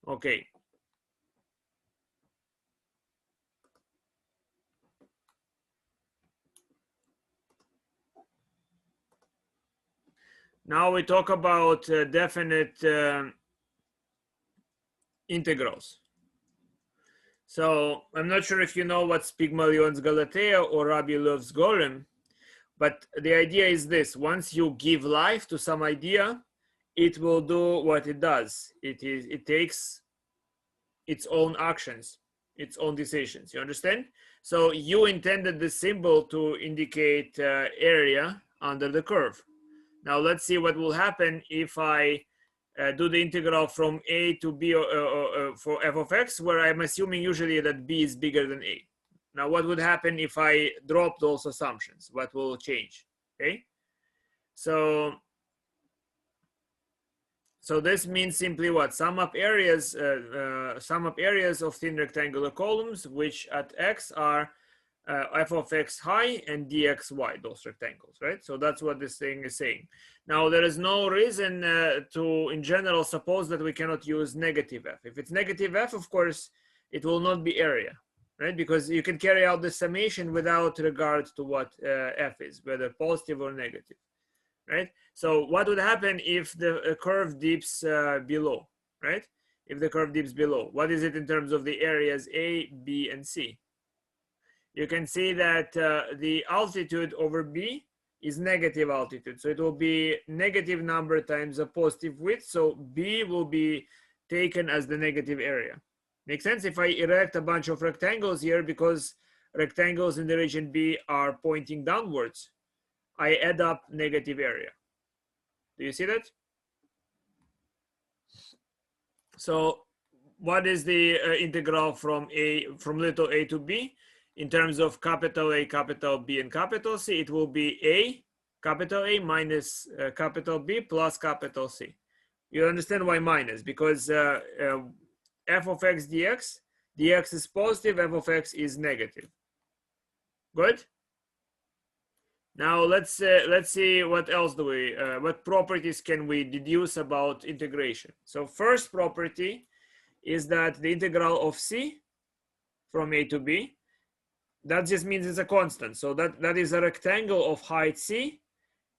Okay. Now we talk about definite integrals. So I'm not sure if you know what's Pygmalion's Galatea or Rabilov's Golem, but the idea is this: once you give life to some idea, it will do what it does. It takes its own actions, its own decisions. You understand? So you intended the symbol to indicate area under the curve. Now let's see what will happen if I do the integral from a to b for f of x, where I'm assuming usually that b is bigger than a. Now what would happen if I drop those assumptions? What will change? Okay, so this means simply what? Sum up areas of thin rectangular columns which at x are f of x high and dxy, those rectangles, right? So that's what this thing is saying. Now there is no reason to in general suppose that we cannot use negative f. If it's negative f, of course it will not be area, right? Because you can carry out the summation without regard to what f is, whether positive or negative, right? So what would happen if the curve dips below, right? If the curve dips below, what is it in terms of the areas a, b, and c? You can see that the altitude over b is negative altitude. So it will be negative number times a positive width. So b will be taken as the negative area. Make sense? If I erect a bunch of rectangles here, because rectangles in the region b are pointing downwards, I add up negative area. Do you see that? So what is the integral from little a to b? In terms of capital A, capital B, and capital C, it will be A, capital A minus capital B plus capital C. You understand why minus? Because f of x dx, dx is positive, f of x is negative. Good? Now let's see what else do we, what properties can we deduce about integration. So first property is that the integral of c from a to b, that just means it's a constant. So that is a rectangle of height c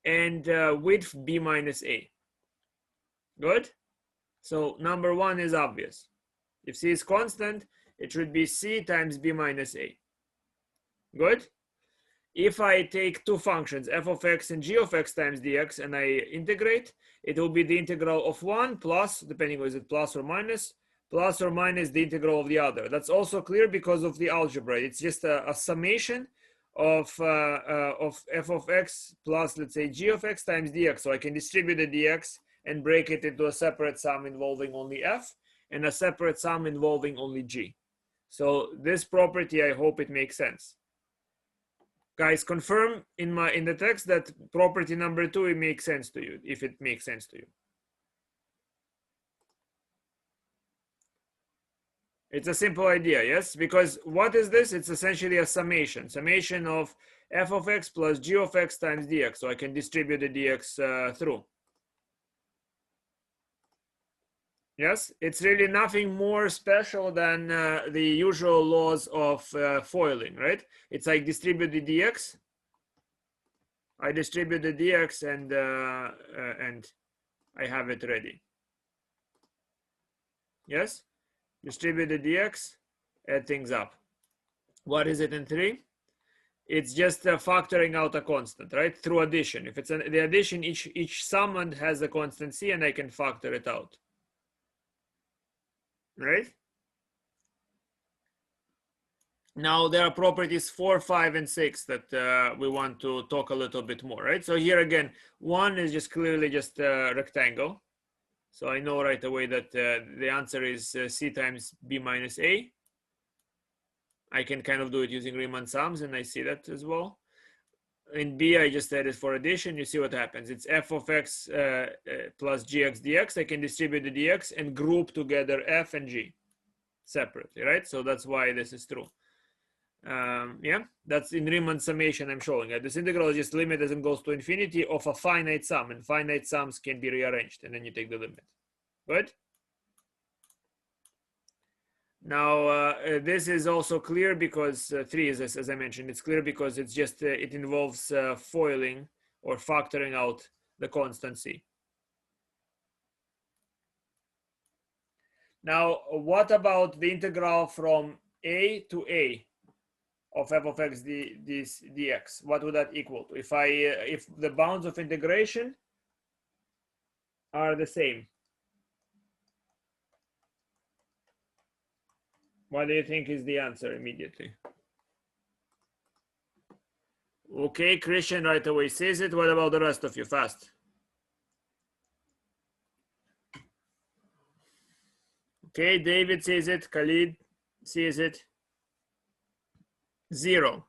and width b minus a. Good? So number one is obvious. If c is constant, it should be c times b minus a. Good? If I take two functions, f of x and g of x times dx, and I integrate, it will be the integral of one plus, depending on is it plus or minus the integral of the other. That's also clear because of the algebra. It's just a summation of f of x plus, let's say, g of x times dx. So I can distribute the dx and break it into a separate sum involving only f and a separate sum involving only g. So this property, I hope it makes sense. Guys, confirm in the text that property number two, it makes sense to you, if it makes sense to you. It's a simple idea, yes? Because what is this? It's essentially a summation of f of x plus g of x times dx. So I can distribute the dx through. Yes, it's really nothing more special than the usual laws of foiling, right? It's like distribute the dx. I distribute the dx and I have it ready. Yes, distribute the dx, add things up. What is it in 3? It's just factoring out a constant, right? Through addition. If it's the addition, each summand has a constant c, and I can factor it out. Right? Now there are properties 4, 5, and 6 that we want to talk a little bit more, right? So here again, 1 is just clearly just a rectangle. So I know right away that the answer is c times b minus a. I can kind of do it using Riemann sums, and I see that as well. In B, I just added for addition. You see what happens. It's f of x plus gx dx. I can distribute the dx and group together f and g separately, right? So that's why this is true. Yeah, that's in Riemann summation I'm showing it. This integral is just limit as it goes to infinity of a finite sum, and finite sums can be rearranged, and then you take the limit. Good? Now, this is also clear because 3 is, as I mentioned, it's clear because it's just, it involves foiling or factoring out the constant c. Now, what about the integral from a to a of f of x dx? What would that equal to? If the bounds of integration are the same, what do you think is the answer immediately? Okay, Christian right away says it. What about the rest of you? Fast. Okay, David says it. Khalid says it. 0.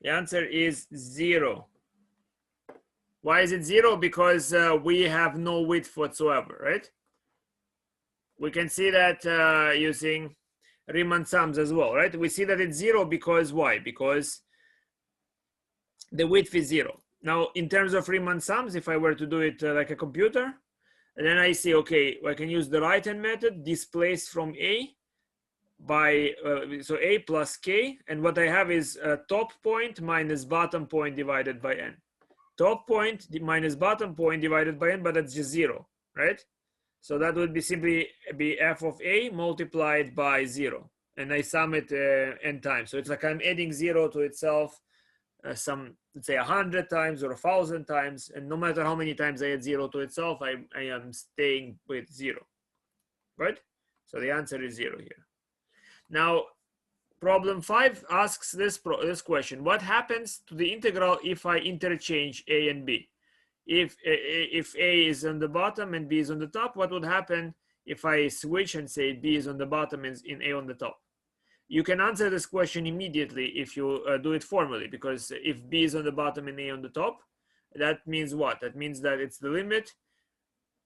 The answer is 0. Why is it 0? Because we have no width whatsoever, right? We can see that using Riemann sums as well, right? We see that it's 0 because why? Because the width is 0. Now, in terms of Riemann sums, if I were to do it like a computer, and then I see, okay, I can use the right-hand method, displace from A by, so A plus K, and what I have is top point minus bottom point divided by N. Top point minus bottom point divided by N, but that's just 0, right? So that would be simply be f of A multiplied by 0. And I sum it N times. So it's like I'm adding 0 to itself some, let's say 100 times or 1,000 times, and no matter how many times I add 0 to itself, I am staying with 0, right? So the answer is 0 here. Now, problem 5 asks this question: what happens to the integral if I interchange a and b? If a is on the bottom and b is on the top, what would happen if I switch and say b is on the bottom and a on the top? You can answer this question immediately if you do it formally, because if b is on the bottom and a on the top, that means what? That means that it's the limit.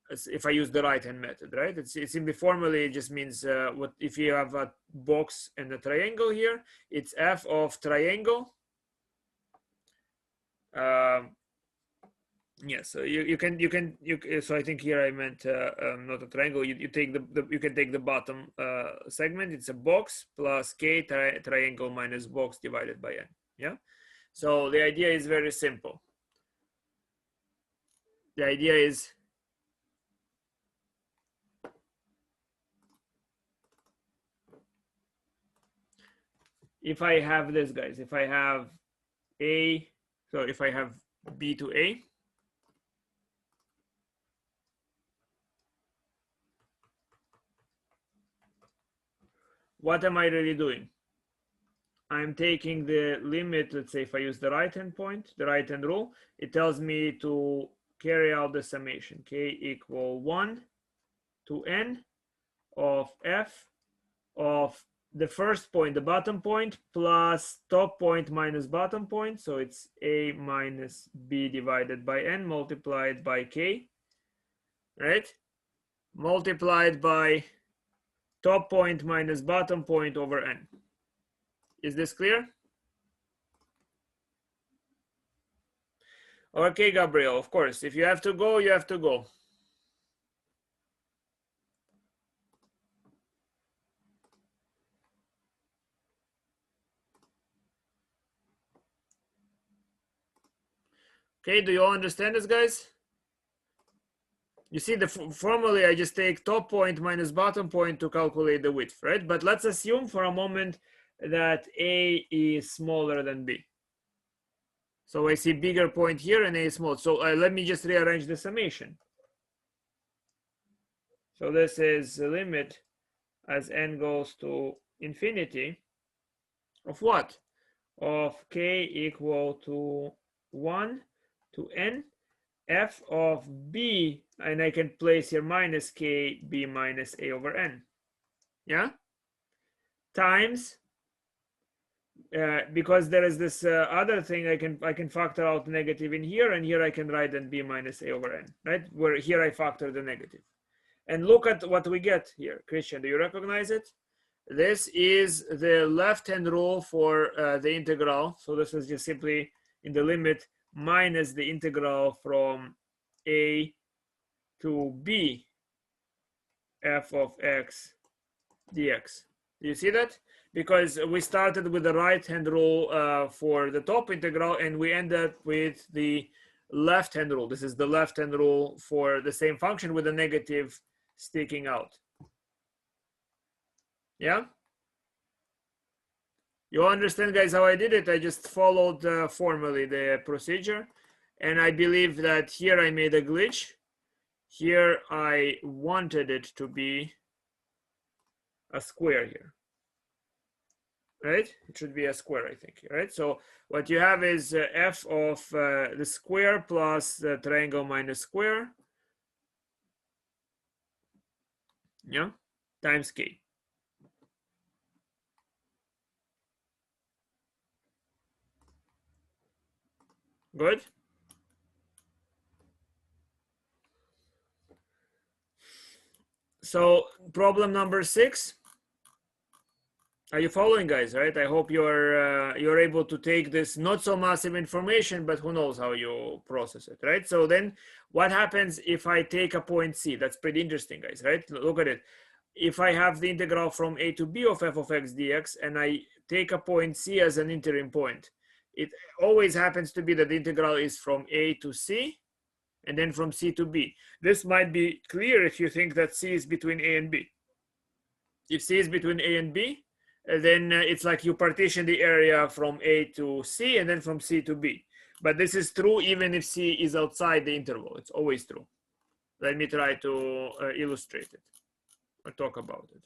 If I use the right-hand method, right? It's simply formally, it just means what if you have a box and a triangle here, it's f of triangle. Yeah, so you can so I think here I meant not a triangle. You take you can take the bottom segment. It's a box plus k triangle minus box divided by n. Yeah, so the idea is very simple. The idea is if I have this, guys, if I have a, so if I have b to a, what am I really doing? I'm taking the limit. Let's say if I use the right-hand point, the right-hand rule, it tells me to carry out the summation k equal 1 to n of f of the first point, the bottom point, plus top point minus bottom point. So it's a minus b divided by n multiplied by k, right? Multiplied by top point minus bottom point over n. Is this clear? Okay, Gabriel, of course. If you have to go, you have to go. Okay, do you all understand this, guys? You see, the formally, I just take top point minus bottom point to calculate the width, right? But let's assume for a moment that A is smaller than B. So I see bigger point here and A is small. So let me just rearrange the summation. So this is the limit as n goes to infinity of what? Of k equal to 1 to n f of b, and I can place here minus k b minus a over n, yeah, times because there is this other thing, I can factor out negative in here, and here I can write then b minus a over n, right? Where here I factor the negative. And look at what we get here. Christian, do you recognize it? This is the left-hand rule for the integral. So this is just simply in the limit minus the integral from a to b f of x dx. Do you see that? Because we started with the right-hand rule for the top integral, and we ended with the left-hand rule. This is the left-hand rule for the same function with the negative sticking out. Yeah? You understand, guys, how I did it? I just followed formally the procedure, and I believe that here I made a glitch. Here I wanted it to be a square here, right? It should be a square, I think, right? So what you have is f of the square plus the triangle minus square, yeah, times k. Good. So problem number 6. Are you following, guys? Right? I hope you're able to take this not so massive information, but who knows how you process it, right? So then, what happens if I take a point C? That's pretty interesting, guys. Right? Look at it. If I have the integral from a to b of f of x dx, and I take a point C as an interim point, it always happens to be that the integral is from a to c, and then from c to b. This might be clear if you think that c is between a and b. If c is between a and b, then it's like you partition the area from a to c and then from c to b. But this is true even if c is outside the interval. It's always true. Let me try to illustrate it or talk about it.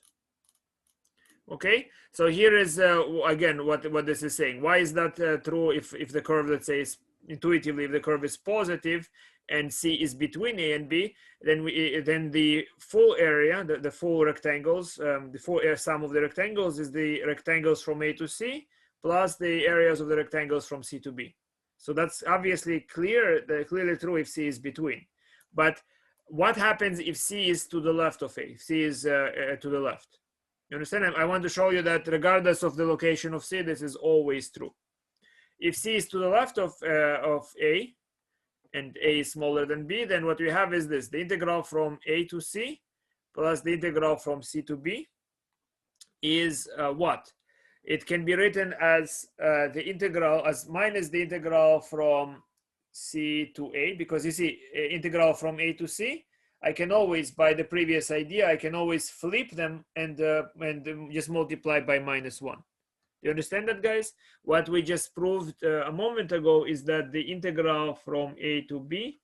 Okay, so here is again what this is saying. Why is that true if the curve, let's say, is intuitively, if the curve is positive and c is between a and b, then the full area, the full rectangles, the full sum of the rectangles is the rectangles from a to c plus the areas of the rectangles from c to b. So that's obviously clearly true if c is between. But what happens if c is to the left of a? If c is to the left, you understand? I want to show you that regardless of the location of c, this is always true. If c is to the left of a, and a is smaller than b, then what we have is this: the integral from a to c plus the integral from c to b is what? It can be written as the integral as minus the integral from c to a, because you see, integral from a to c, I can always, by the previous idea, I can always flip them and just multiply by -1. You understand that, guys? What we just proved a moment ago is that the integral from a to b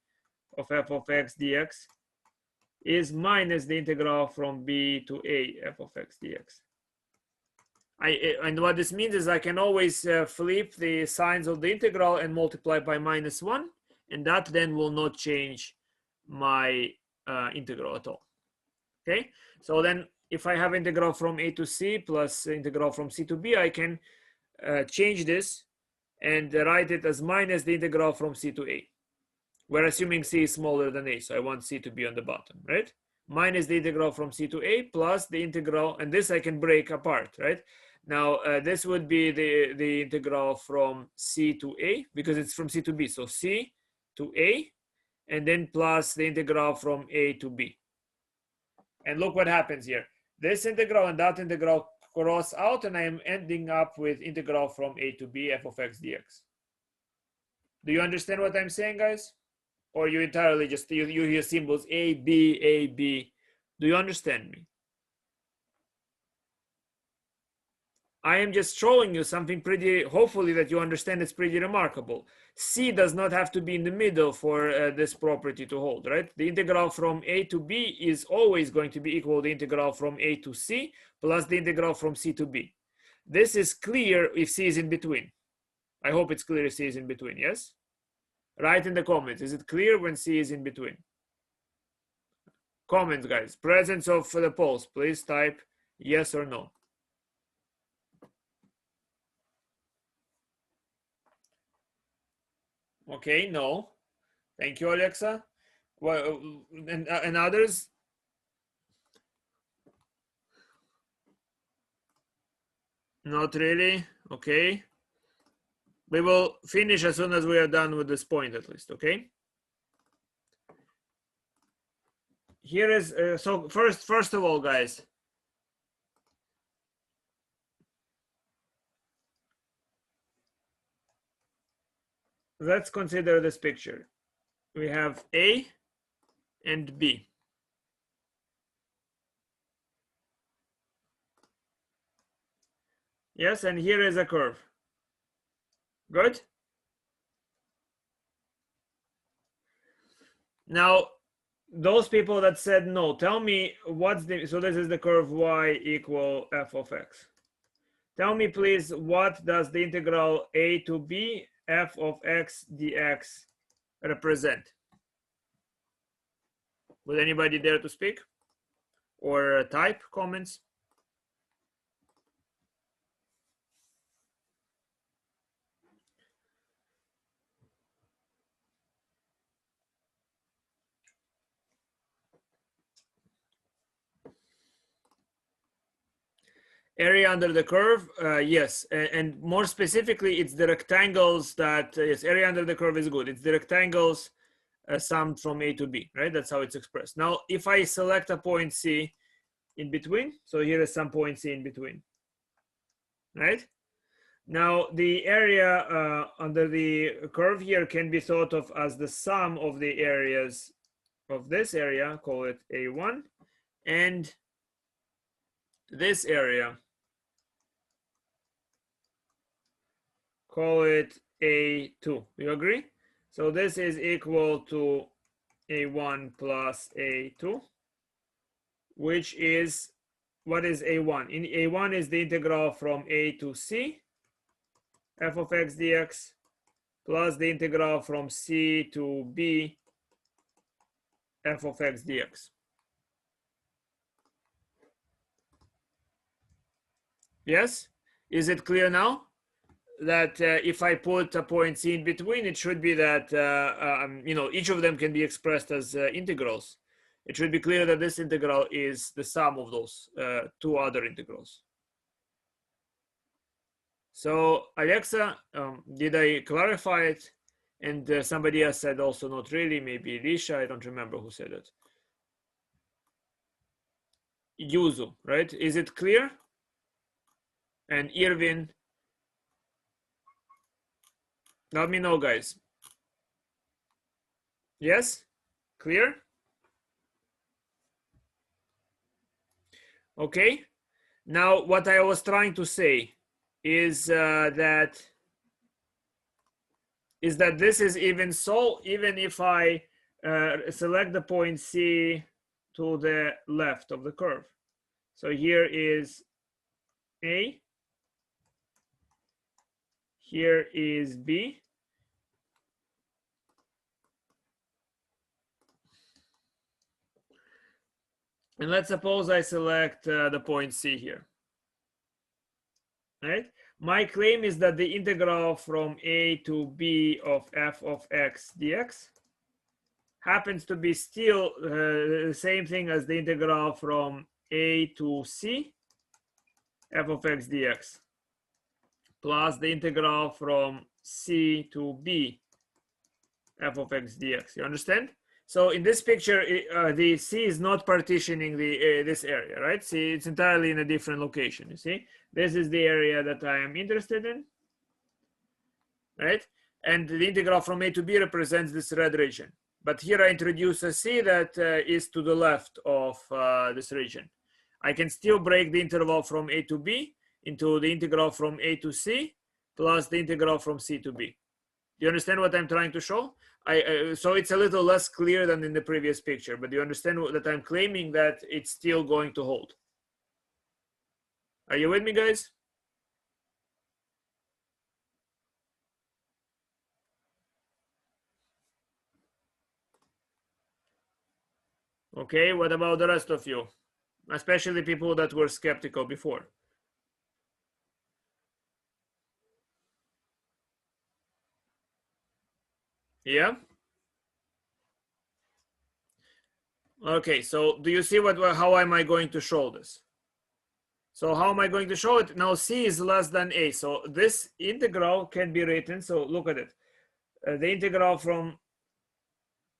of f of x dx is minus the integral from b to a f of x dx. And what this means is I can always flip the signs of the integral and multiply by -1, and that then will not change my integral at all. Okay, so then if I have integral from a to c plus integral from c to b, I can change this and write it as minus the integral from c to a. We're assuming c is smaller than a, so I want c to be on the bottom, right? Minus the integral from c to a plus the integral, and this I can break apart, right? Now this would be the integral from c to a, because it's from c to b, so c to a, and then plus the integral from a to b. And look what happens here. This integral and that integral cross out, and I am ending up with integral from a to b f of x dx. Do you understand what I'm saying, guys? Or you entirely just, you hear symbols a, b, a, b. Do you understand me? I am just showing you something pretty, hopefully that you understand, it's pretty remarkable. C does not have to be in the middle for this property to hold, right? The integral from a to b is always going to be equal to the integral from a to c plus the integral from c to b. This is clear if c is in between. I hope it's clear if c is in between, yes? Write in the comments, is it clear when c is in between? Comments, guys. Presence of the polls, please type yes or no. Okay, no. Thank you, Alexa. Well, and others? Not really. Okay. We will finish as soon as we are done with this point, at least. Okay. Here is so first of all, guys. Let's consider this picture. We have A and B. Yes, and here is a curve. Good. Now, those people that said no, tell me what's the, so this is the curve y equal f of x. Tell me, please, what does the integral a to b f of x dx represent? Would anybody dare to speak or type comments? Area under the curve, yes, and more specifically, it's the rectangles that yes, area under the curve is good. It's the rectangles summed from A to B, right? That's how it's expressed. Now, if I select a point C in between, so here is some point C in between, right? Now, the area under the curve here can be thought of as the sum of the areas of this area, call it A1, and this area, call it A2. You agree? So this is equal to A1 plus A2, which is, what is A1? In A1 is the integral from A to C, f of x dx, plus the integral from C to B, f of x dx. Yes? Is it clear now? That if I put a point C in between, it should be that, you know, each of them can be expressed as integrals. It should be clear that this integral is the sum of those two other integrals. So Alexa, did I clarify it? And somebody else said also not really, maybe Risha, I don't remember who said it. Yuzu, right? Is it clear? And Irvin, let me know, guys. Yes? Clear? Okay. Now, what I was trying to say is that this is even so, even if I select the point C to the left of the curve. So here is A, here is B, and let's suppose I select the point C here, right? My claim is that the integral from A to B of f of x dx happens to be still the same thing as the integral from A to C f of x dx plus the integral from C to B f of x dx. You understand? So in this picture, the C is not partitioning the this area, right? See, it's entirely in a different location. You see, this is the area that I am interested in, right? And the integral from A to B represents this red region. But here I introduce a C that is to the left of this region. I can still break the interval from A to B into the integral from A to C plus the integral from C to B. Do you understand what I'm trying to show? So it's a little less clear than in the previous picture, but do you understand that I'm claiming that it's still going to hold? Are you with me, guys? Okay, what about the rest of you? Especially people that were skeptical before. Yeah. Okay, so do you see how am I going to show this? So how am I going to show it? Now c is less than a. So this integral can be written. So look at it. The integral from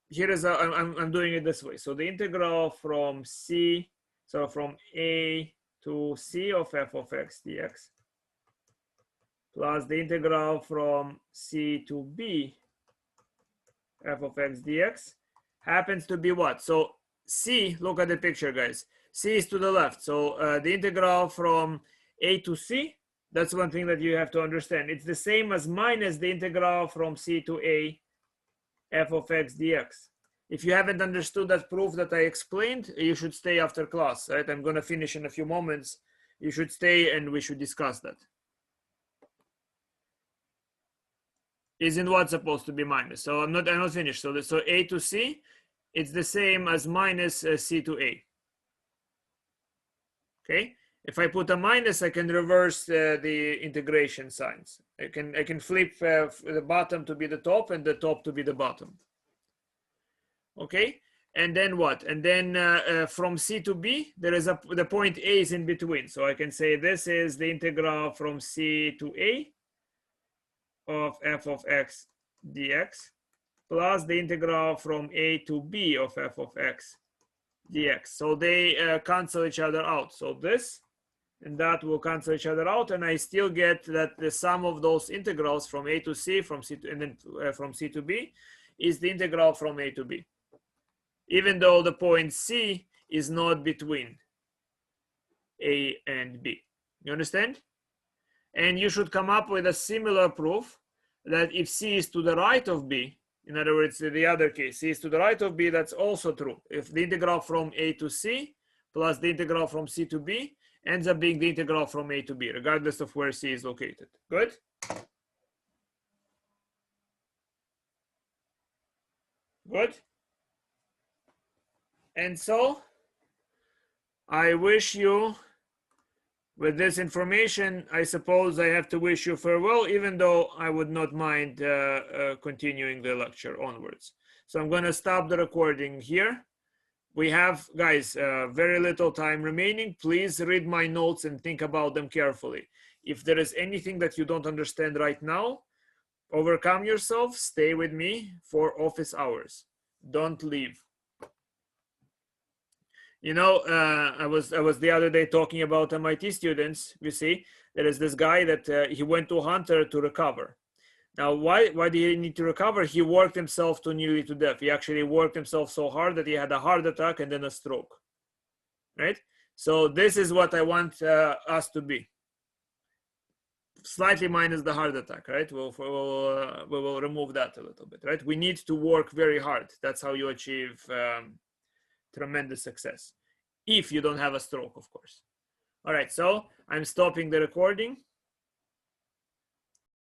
here is I'm doing it this way. So the integral from c, so from a to c of f of x dx plus the integral from c to b f of x dx happens to be what? So c, look at the picture, guys. C is to the left. So the integral from a to c, that's one thing that you have to understand. It's the same as minus the integral from c to a f of x dx. If you haven't understood that proof that I explained, you should stay after class, right? I'm going to finish in a few moments. You should stay and we should discuss that. Isn't what supposed to be minus? So I'm not finished. So a to c, it's the same as minus c to a. Okay. If I put a minus, I can reverse the integration signs. I can flip the bottom to be the top and the top to be the bottom. Okay. And then what? And then from c to b, there is the point a is in between. So I can say this is the integral from c to a of f of x dx plus the integral from a to b of f of x dx. So they cancel each other out. So this and that will cancel each other out, and I still get that the sum of those integrals from a to c, from c to, and then from c to b is the integral from a to b, even though the point c is not between a and b. You understand? And you should come up with a similar proof that if c is to the right of b, in other words, the other case, c is to the right of b, that's also true. If the integral from a to c plus the integral from c to b ends up being the integral from a to b, regardless of where c is located. Good? Good? And so, I wish you, with this information, I suppose I have to wish you farewell, even though I would not mind continuing the lecture onwards. So I'm going to stop the recording here. We have, guys, very little time remaining. Please read my notes and think about them carefully. If there is anything that you don't understand right now, overcome yourself, stay with me for office hours. Don't leave. You know, I was the other day talking about MIT students. You see, there is this guy that he went to Hunter to recover. Now, why did he need to recover? He worked himself to nearly to death. He actually worked himself so hard that he had a heart attack and then a stroke, right? So this is what I want us to be. Slightly minus the heart attack, right? We will remove that a little bit, right? We need to work very hard. That's how you achieve tremendous success. If you don't have a stroke, of course. All right, so I'm stopping the recording.